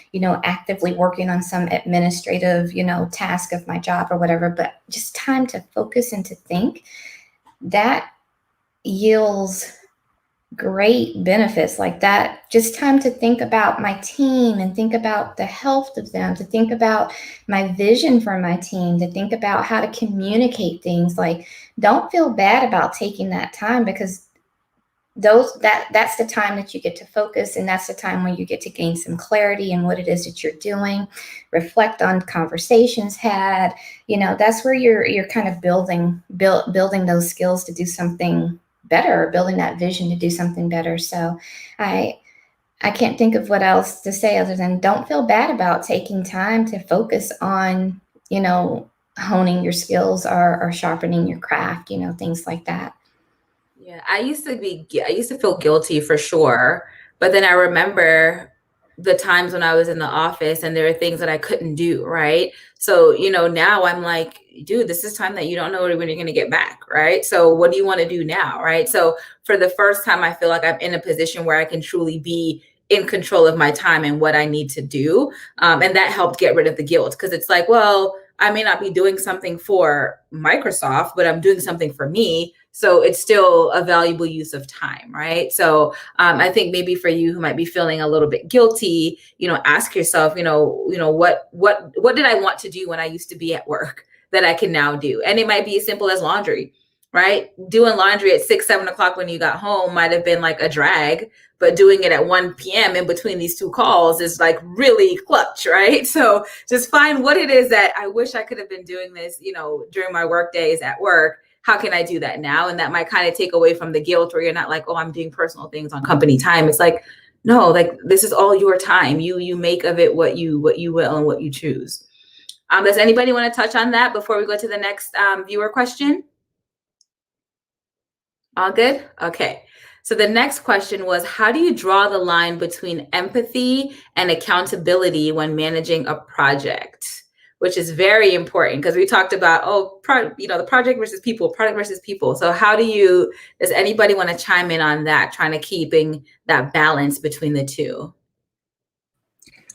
actively working on some administrative, task of my job or whatever, but just time to focus and to think, that yields great benefits like that. Just time to think about my team and think about the health of them, to think about my vision for my team, to think about how to communicate things. Like, don't feel bad about taking that time, because that's the time that you get to focus, and that's the time when you get to gain some clarity in what it is that you're doing, reflect on conversations had. That's where you're kind of building those skills to do something better, building that vision to do something better. So I I can't think of what else to say other than don't feel bad about taking time to focus on, honing your skills or sharpening your craft, things like that. Yeah, I used to feel guilty for sure, but then I remember the times when I was in the office and there were things that I couldn't do, right? So, now I'm like, dude, this is time that you don't know when you're going to get back, right? So, what do you want to do now, right? So, for the first time, I feel like I'm in a position where I can truly be in control of my time and what I need to do. And that helped get rid of the guilt because it's like, well, I may not be doing something for Microsoft, but I'm doing something for me. So it's still a valuable use of time, right? So I think maybe for you who might be feeling a little bit guilty, ask yourself, what did I want to do when I used to be at work that I can now do? And it might be as simple as laundry, right? Doing laundry at 6, 7 o'clock when you got home might have been like a drag, but doing it at 1 p.m. in between these two calls is like really clutch, right? So just find what it is that I wish I could have been doing this, during my work days at work. How can I do that now? And that might kind of take away from the guilt where you're not like, oh, I'm doing personal things on company time. It's like, no, like this is all your time. You make of it what you will and what you choose. Does anybody want to touch on that before we go to the next viewer question? All good? Okay. So the next question was, how do you draw the line between empathy and accountability when managing a project? Which is very important because we talked about, the project versus people, product versus people. So does anybody want to chime in on that, trying to keeping that balance between the two?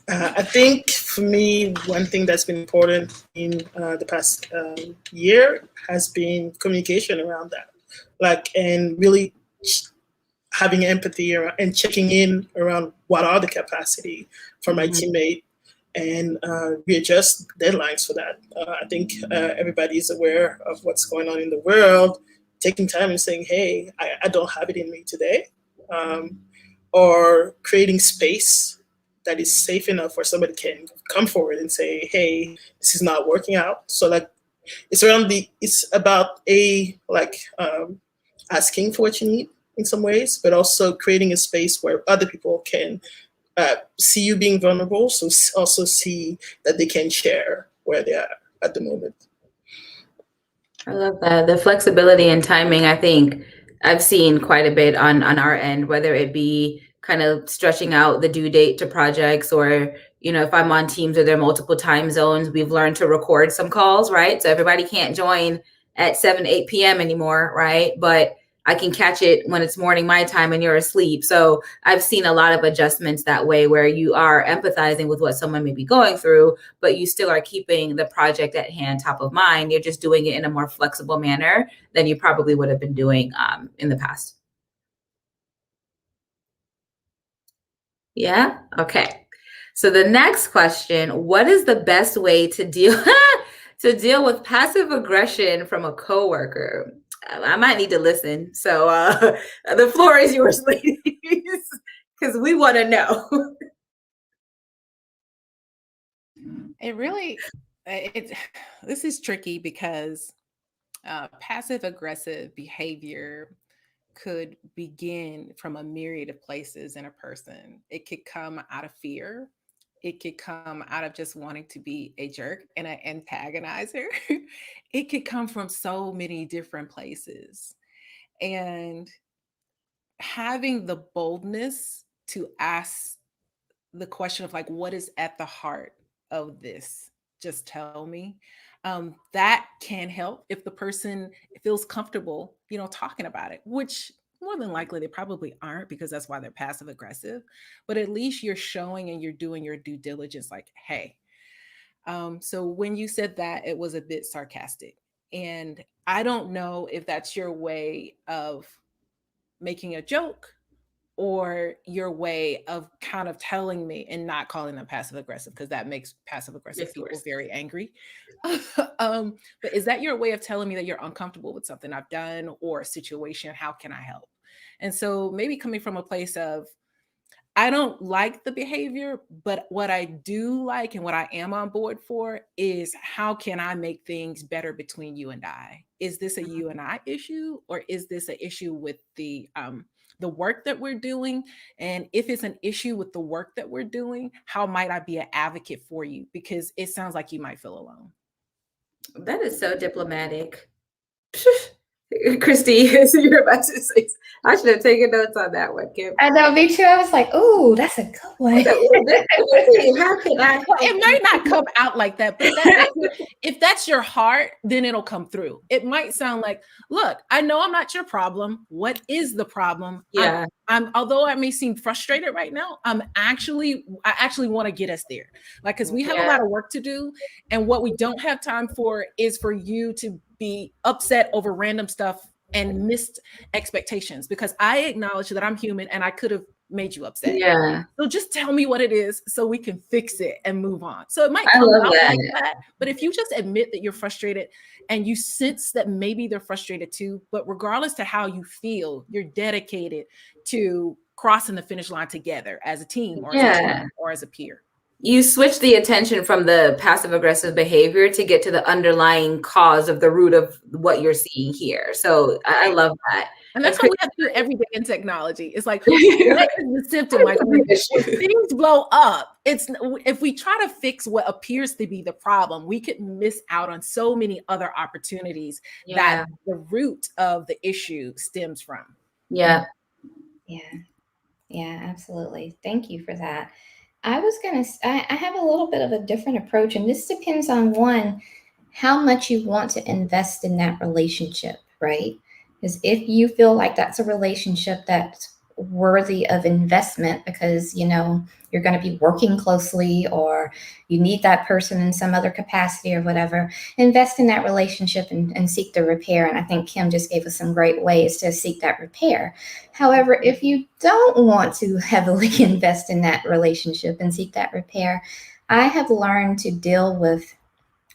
I think for me, one thing that's been important in the past year has been communication around that, and really having empathy and checking in around what are the capacity for my teammate and readjust deadlines for that. I think everybody is aware of what's going on in the world, taking time and saying, hey, I don't have it in me today, or creating space that is safe enough where somebody can come forward and say, hey, this is not working out. So it's about asking for what you need in some ways, but also creating a space where other people can see you being vulnerable, so also see that they can share where they are at the moment. I love that. The flexibility and timing, I think I've seen quite a bit on our end, whether it be kind of stretching out the due date to projects or, if I'm on teams or there are multiple time zones, we've learned to record some calls, right? So everybody can't join at 7, 8 p.m. anymore, right? But I can catch it when it's morning my time and you're asleep. So I've seen a lot of adjustments that way where you are empathizing with what someone may be going through, but you still are keeping the project at hand top of mind. You're just doing it in a more flexible manner than you probably would have been doing in the past. Yeah? Okay. So the next question, what is the best way to deal with passive aggression from a coworker? I might need to listen. So the floor is yours, ladies, because we want to know. This is tricky because passive aggressive behavior could begin from a myriad of places in a person. It could come out of fear. It could come out of just wanting to be a jerk and an antagonizer. It could come from so many different places. And having the boldness to ask the question of like, what is at the heart of this? Just tell me. That can help if the person feels comfortable, talking about it, which more than likely they probably aren't because that's why they're passive aggressive. But at least you're showing and you're doing your due diligence like, hey. So when you said that, it was a bit sarcastic. And I don't know if that's your way of making a joke or your way of kind of telling me and not calling them passive aggressive because that makes passive aggressive people very angry. But is that your way of telling me that you're uncomfortable with something I've done or a situation? How can I help? And so maybe coming from a place of, I don't like the behavior, but what I do like and what I am on board for is how can I make things better between you and I? Is this a you and I issue or is this an issue with the the work that we're doing. And if it's an issue with the work that we're doing, how might I be an advocate for you? Because it sounds like you might feel alone. That is so diplomatic. Christy, you're about to say, I should have taken notes on that one, Kim. I know, me too. I was like, "Oh, that's a good one." How can I? It might not come out like that, but if that's your heart, then it'll come through. It might sound like, look, I know I'm not your problem. What is the problem? Yeah. Although I may seem frustrated right now, I actually want to get us there. Like, because we have a lot of work to do. And what we don't have time for is for you to be upset over random stuff and missed expectations, because I acknowledge that I'm human and I could have made you upset. Yeah. So just tell me what it is so we can fix it and move on. So it might I come love out that. like that, but if you just admit that you're frustrated and you sense that maybe they're frustrated too, but regardless to how you feel, you're dedicated to crossing the finish line together as a team or as a team or as a peer. You switch the attention from the passive aggressive behavior to get to the underlying cause of the root of what you're seeing here. So I love that. And that's what we have to do every day in technology. It's like, what is the symptom? Like, when things blow up, if we try to fix what appears to be the problem, we could miss out on so many other opportunities that the root of the issue stems from. Yeah, absolutely. Thank you for that. I have a little bit of a different approach, and this depends on, one, how much you want to invest in that relationship, right? Because if you feel like that's a relationship that's worthy of investment because, you're going to be working closely or you need that person in some other capacity or whatever, invest in that relationship and seek the repair. And I think Kim just gave us some great ways to seek that repair. However, if you don't want to heavily invest in that relationship and seek that repair, I have learned to deal with,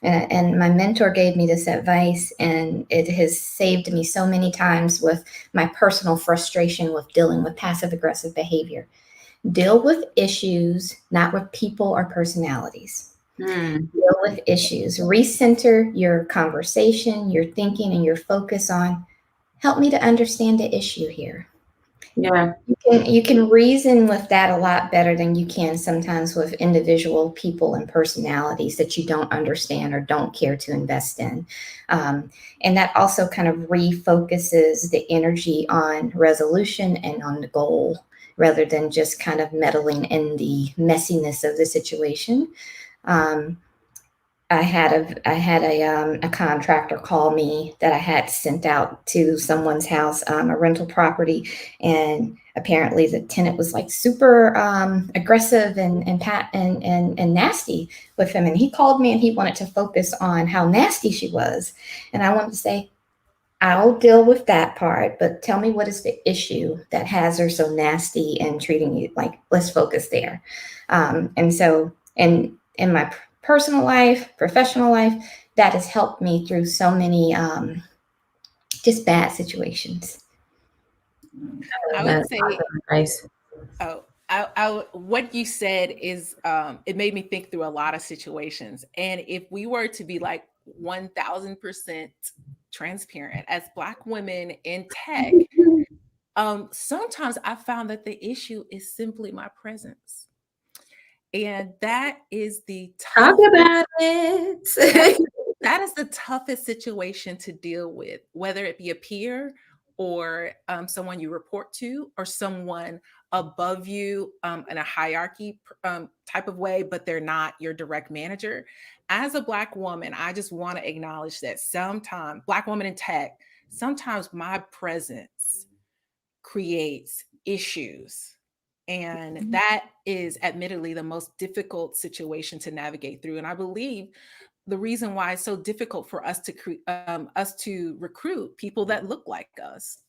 and my mentor gave me this advice, and it has saved me so many times with my personal frustration with dealing with passive aggressive behavior. Deal with issues, not with people or personalities. Deal with issues. Recenter your conversation, your thinking, and your focus on, help me to understand the issue here. Yeah. You can reason with that a lot better than you can sometimes with individual people and personalities that you don't understand or don't care to invest in. And that also kind of refocuses the energy on resolution and on the goal, rather than just kind of meddling in the messiness of the situation. I had a contractor call me that I had sent out to someone's house, a rental property, and apparently the tenant was like super aggressive and nasty with him. And he called me and he wanted to focus on how nasty she was. And I wanted to say, I'll deal with that part, but tell me, what is the issue that has her so nasty and treating you like, let's focus there. And so in my personal life, professional life, that has helped me through so many just bad situations. I would say, what you said is, it made me think through a lot of situations. And if we were to be like 1000% transparent as Black women in tech, sometimes I found that the issue is simply my presence. And that is the talk about it. That is the toughest situation to deal with, whether it be a peer or someone you report to or someone above you in a hierarchy type of way, but they're not your direct manager. As a Black woman, I just want to acknowledge that sometimes, Black woman in tech, sometimes my presence creates issues. And that is admittedly the most difficult situation to navigate through. And I believe the reason why it's so difficult for us to recruit people that look like us.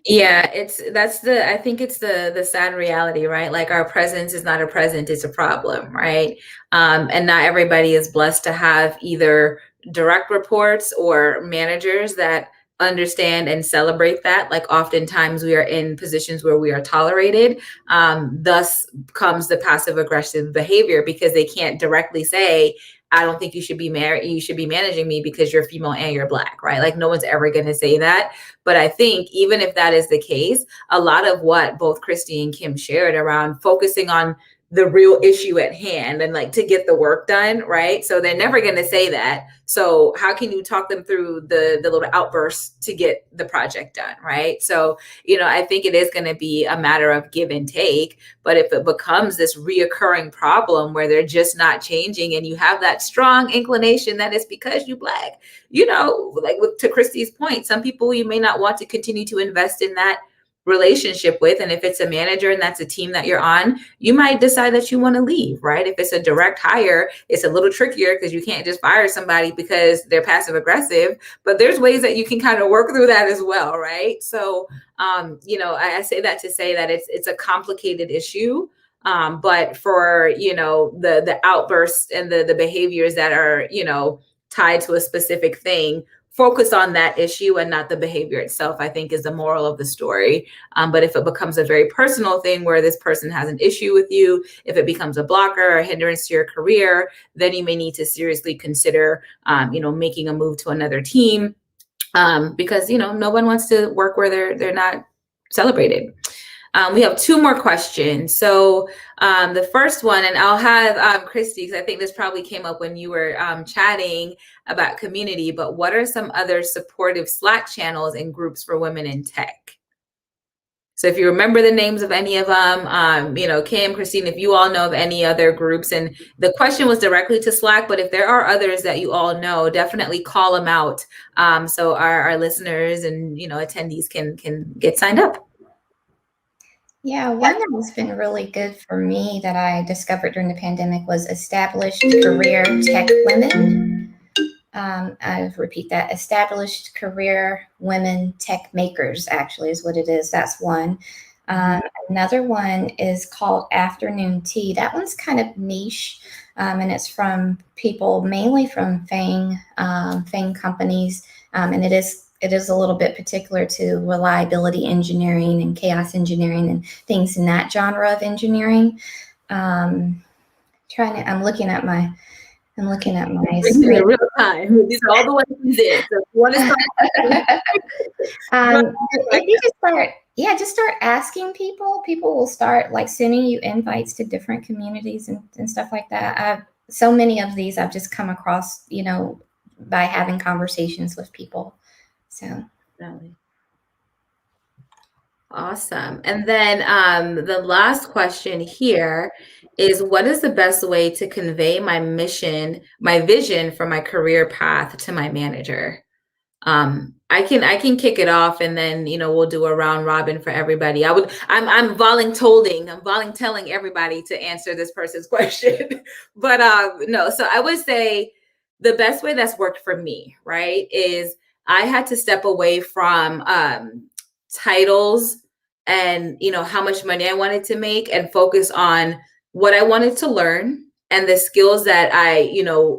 Yeah, I think it's the sad reality, right? Like, our presence is not a present, it's a problem, right? And not everybody is blessed to have either direct reports or managers that understand and celebrate that. Like, oftentimes we are in positions where we are tolerated. Thus comes the passive aggressive behavior, because they can't directly say, I don't think you should be married. You should be managing me because you're female and you're Black, right? Like no one's ever going to say that. But I think even if that is the case, a lot of what both Christy and Kim shared around focusing on the real issue at hand and like to get the work done, right? So they're never going to say that. So how can you talk them through the little outbursts to get the project done, right? So, I think it is going to be a matter of give and take. But if it becomes this reoccurring problem where they're just not changing and you have that strong inclination that it's because you Black, like to Christy's point, some people you may not want to continue to invest in that relationship with. And if it's a manager and that's a team that you're on, you might decide that you want to leave, right? If it's a direct hire, it's a little trickier because you can't just fire somebody because they're passive aggressive, but there's ways that you can kind of work through that as well, right? So, I say that to say that it's a complicated issue. But for, the outbursts and the behaviors that are, tied to a specific thing, focus on that issue and not the behavior itself, I think is the moral of the story. But if it becomes a very personal thing where this person has an issue with you, if it becomes a blocker or a hindrance to your career, then you may need to seriously consider, making a move to another team, because, no one wants to work where they're not celebrated. We have two more questions. So the first one, and I'll have Christy, because I think this probably came up when you were chatting about community, but what are some other supportive Slack channels and groups for women in tech? So if you remember the names of any of them, Kim, Christine, if you all know of any other groups, and the question was directly to Slack, but if there are others that you all know, definitely call them out. So our listeners and, attendees can get signed up. Yeah, one that has been really good for me that I discovered during the pandemic was Established Career Tech Women. I repeat that, Established Career Women Tech Makers, actually, is what it is. That's one. Another one is called Afternoon Tea. That one's kind of niche, and it's from people mainly from FANG companies, and it is a little bit particular to reliability engineering and chaos engineering and things in that genre of engineering. I'm looking at my screen. In real time. These are all the ones we did. So if you want to if you just start asking people will start like sending you invites to different communities and stuff like that. So many of these I've just come across, by having conversations with people. So awesome. And then the last question here is, what is the best way to convey my vision for my career path to my manager? I can kick it off, and then we'll do a round robin for everybody. I'm voluntelling everybody to answer this person's question. But no, so I would say the best way that's worked for me, right, is I had to step away from titles and how much money I wanted to make and focus on what I wanted to learn and the skills that I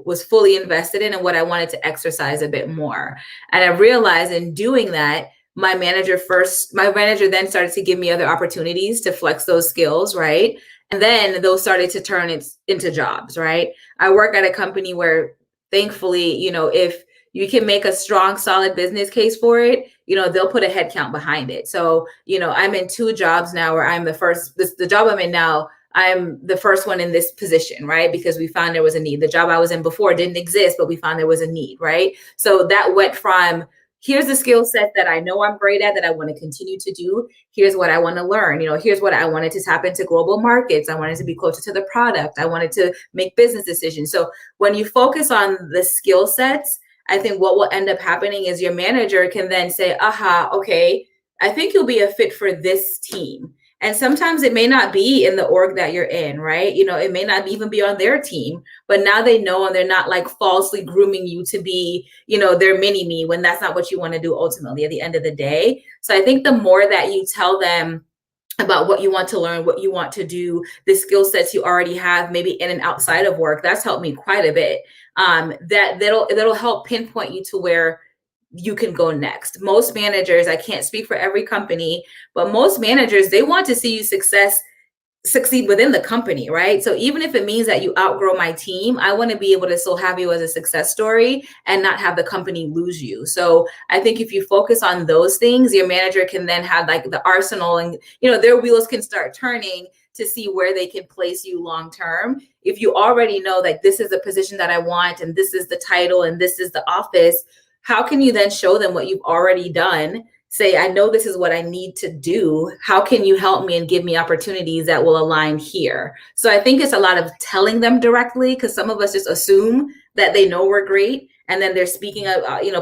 was fully invested in and what I wanted to exercise a bit more. And I realized in doing that, my manager then started to give me other opportunities to flex those skills, right? And then those started to turn into jobs, right? I work at a company where thankfully, if you can make a strong, solid business case for it, they'll put a head count behind it. So, I'm in 2 jobs now where I'm the first, the job I'm in now, I'm the first one in this position, right? Because we found there was a need. The job I was in before didn't exist, but we found there was a need, right? So that went from, here's the skill set that I know I'm great at, that I want to continue to do. Here's what I want to learn. Here's what I wanted to tap into global markets. I wanted to be closer to the product. I wanted to make business decisions. So when you focus on the skill sets, I think what will end up happening is your manager can then say, aha, okay, I think you'll be a fit for this team. And sometimes it may not be in the org that you're in, right? It may not even be on their team, but now they know, and they're not like falsely grooming you to be, their mini me, when that's not what you want to do ultimately at the end of the day. So I think the more that you tell them about what you want to learn, what you want to do, the skill sets you already have, maybe in and outside of work, that's helped me quite a bit. That'll help pinpoint you to where you can go next. Most managers, I can't speak for every company, but most managers, they want to see you succeed within the company, right? So even if it means that you outgrow my team, I want to be able to still have you as a success story and not have the company lose you. So I think if you focus on those things, your manager can then have like the arsenal, and their wheels can start turning to see where they can place you long term. If you already know that this is the position that I want, and this is the title, and this is the office, how can you then show them what you've already done? Say, I know this is what I need to do. How can you help me and give me opportunities that will align here? So I think it's a lot of telling them directly, because some of us just assume that they know we're great and then they're speaking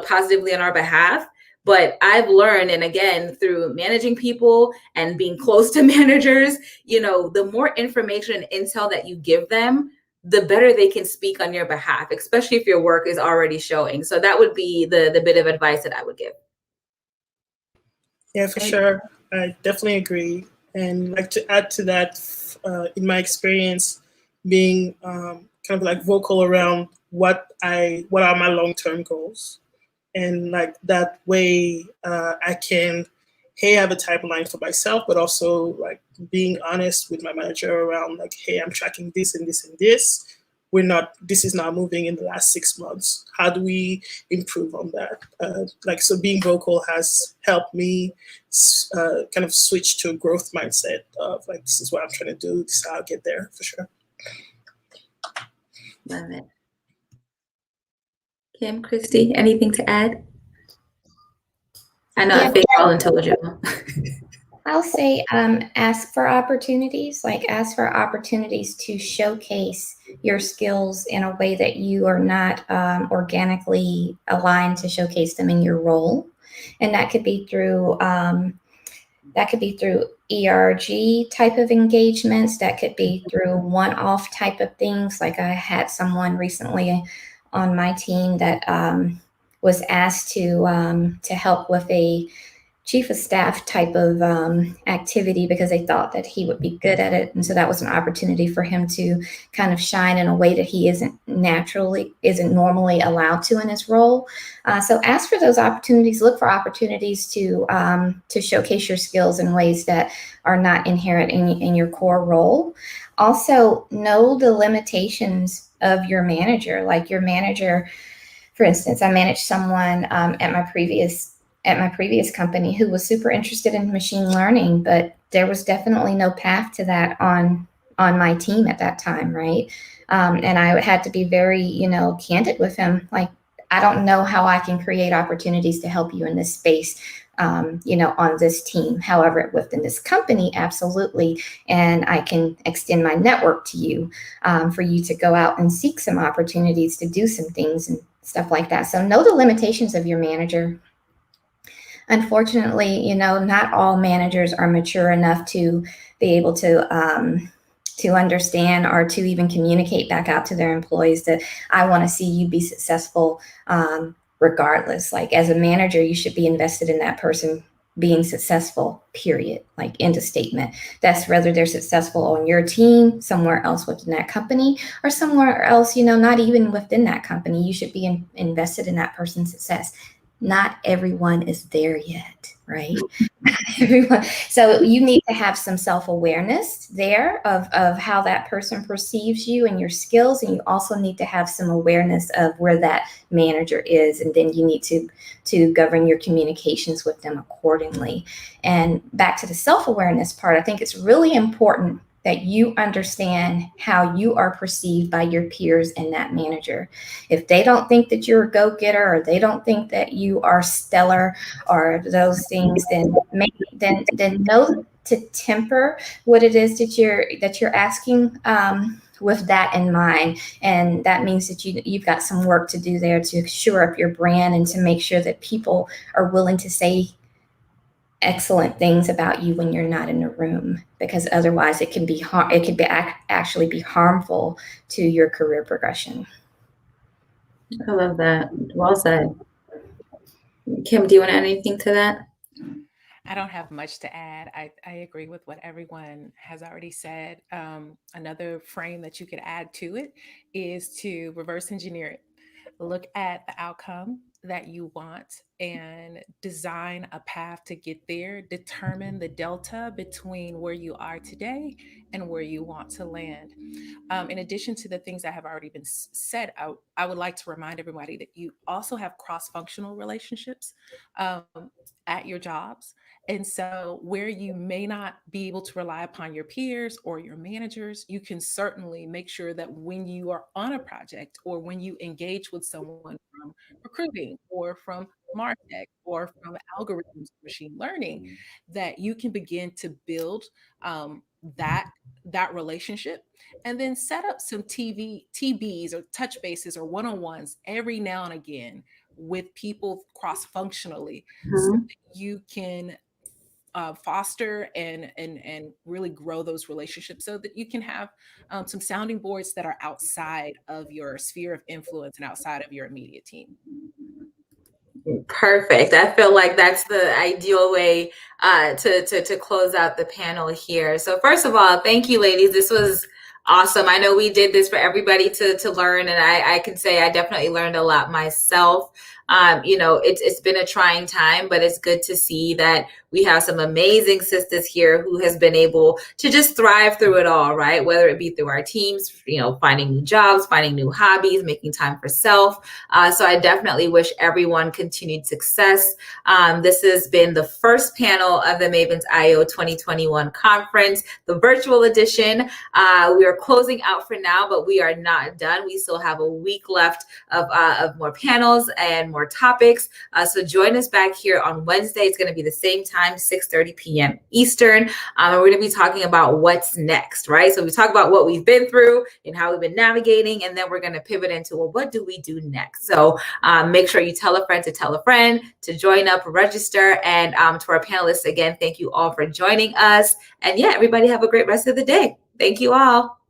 positively on our behalf. But I've learned, and again, through managing people and being close to managers, the more information and intel that you give them, the better they can speak on your behalf, especially if your work is already showing. So that would be the bit of advice that I would give. Yeah, for sure. I definitely agree. And like to add to that, in my experience, being kind of like vocal around what are my long-term goals, and like that way I can have a timeline for myself, but also like being honest with my manager around like, hey, I'm tracking this and this and this. This is not moving in the last 6 months. How do we improve on that? So being vocal has helped me kind of switch to a growth mindset of like, this is what I'm trying to do. This is how I'll get there, for sure. Love it. Kim, Christy, anything to add? I know I think all intelligible. I'll say ask for opportunities, to showcase your skills in a way that you are not organically aligned to showcase them in your role. And that could be through ERG type of engagements. That could be through one-off type of things. Like I had someone recently on my team that was asked to help with a chief of staff type of activity because they thought that he would be good at it. And so that was an opportunity for him to kind of shine in a way that he isn't normally allowed to in his role. So ask for those opportunities, look for opportunities to showcase your skills in ways that are not inherent in your core role. Also, know the limitations of your manager. Like your manager, for instance, I managed someone at my previous company who was super interested in machine learning, but there was definitely no path to that on my team at that time, right? And I had to be very, candid with him. Like, I don't know how I can create opportunities to help you in this space, on this team. However, within this company, absolutely. And I can extend my network to you for you to go out and seek some opportunities to do some things and stuff like that. So know the limitations of your manager. Unfortunately, not all managers are mature enough to be able to understand or to even communicate back out to their employees that I want to see you be successful regardless. Like as a manager, you should be invested in that person being successful, period. Like end of statement. That's whether they're successful on your team, somewhere else within that company, or somewhere else, not even within that company. You should be invested in that person's success. Not everyone is there yet, right? Everyone. So you need to have some self-awareness there of how that person perceives you and your skills. And you also need to have some awareness of where that manager is. And then you need to govern your communications with them accordingly. And back to the self-awareness part, I think it's really important that you understand how you are perceived by your peers and that manager. If they don't think that you're a go-getter, or they don't think that you are stellar, or those things, then know to temper what it is that you're asking with that in mind. And that means that you've got some work to do there to shore up your brand and to make sure that people are willing to say excellent things about you when you're not in the room, because otherwise it can be actually be harmful to your career progression. I love that. Well said. Kim, do you want to add anything to that? I don't have much to add. I agree with what everyone has already said. Another frame that you could add to it is to reverse engineer it. Look at the outcome that you want and design a path to get there. Determine the delta between where you are today and where you want to land. In addition to the things that have already been said, I would like to remind everybody that you also have cross-functional relationships um, at your jobs. And so, where you may not be able to rely upon your peers or your managers, you can certainly make sure that when you are on a project or when you engage with someone from recruiting or from MarTech or from algorithms, machine learning, that you can begin to build that relationship, and then set up some TBs or touch bases or one-on-ones every now and again with people cross-functionally, so that you can foster and really grow those relationships, so that you can have some sounding boards that are outside of your sphere of influence and outside of your immediate team. Perfect. I feel like that's the ideal way to close out the panel here. So first of all, thank you, ladies. This was awesome. I know we did this for everybody to learn, and I can say I definitely learned a lot myself. It's been a trying time, but it's good to see that we have some amazing sisters here who has been able to just thrive through it all, right? Whether it be through our teams, finding new jobs, finding new hobbies, making time for self. So I definitely wish everyone continued success. This has been the first panel of the Mavens IO 2021 conference, the virtual edition. We are closing out for now, but we are not done. We still have a week left of more panels and more topics. So join us back here on Wednesday. It's going to be the same time, 6:30 p.m. Eastern. And we're going to be talking about what's next, right? So we talk about what we've been through and how we've been navigating, and then we're going to pivot into, well, what do we do next? So make sure you tell a friend to join up, register. And to our panelists, again, thank you all for joining us. And yeah, everybody have a great rest of the day. Thank you all.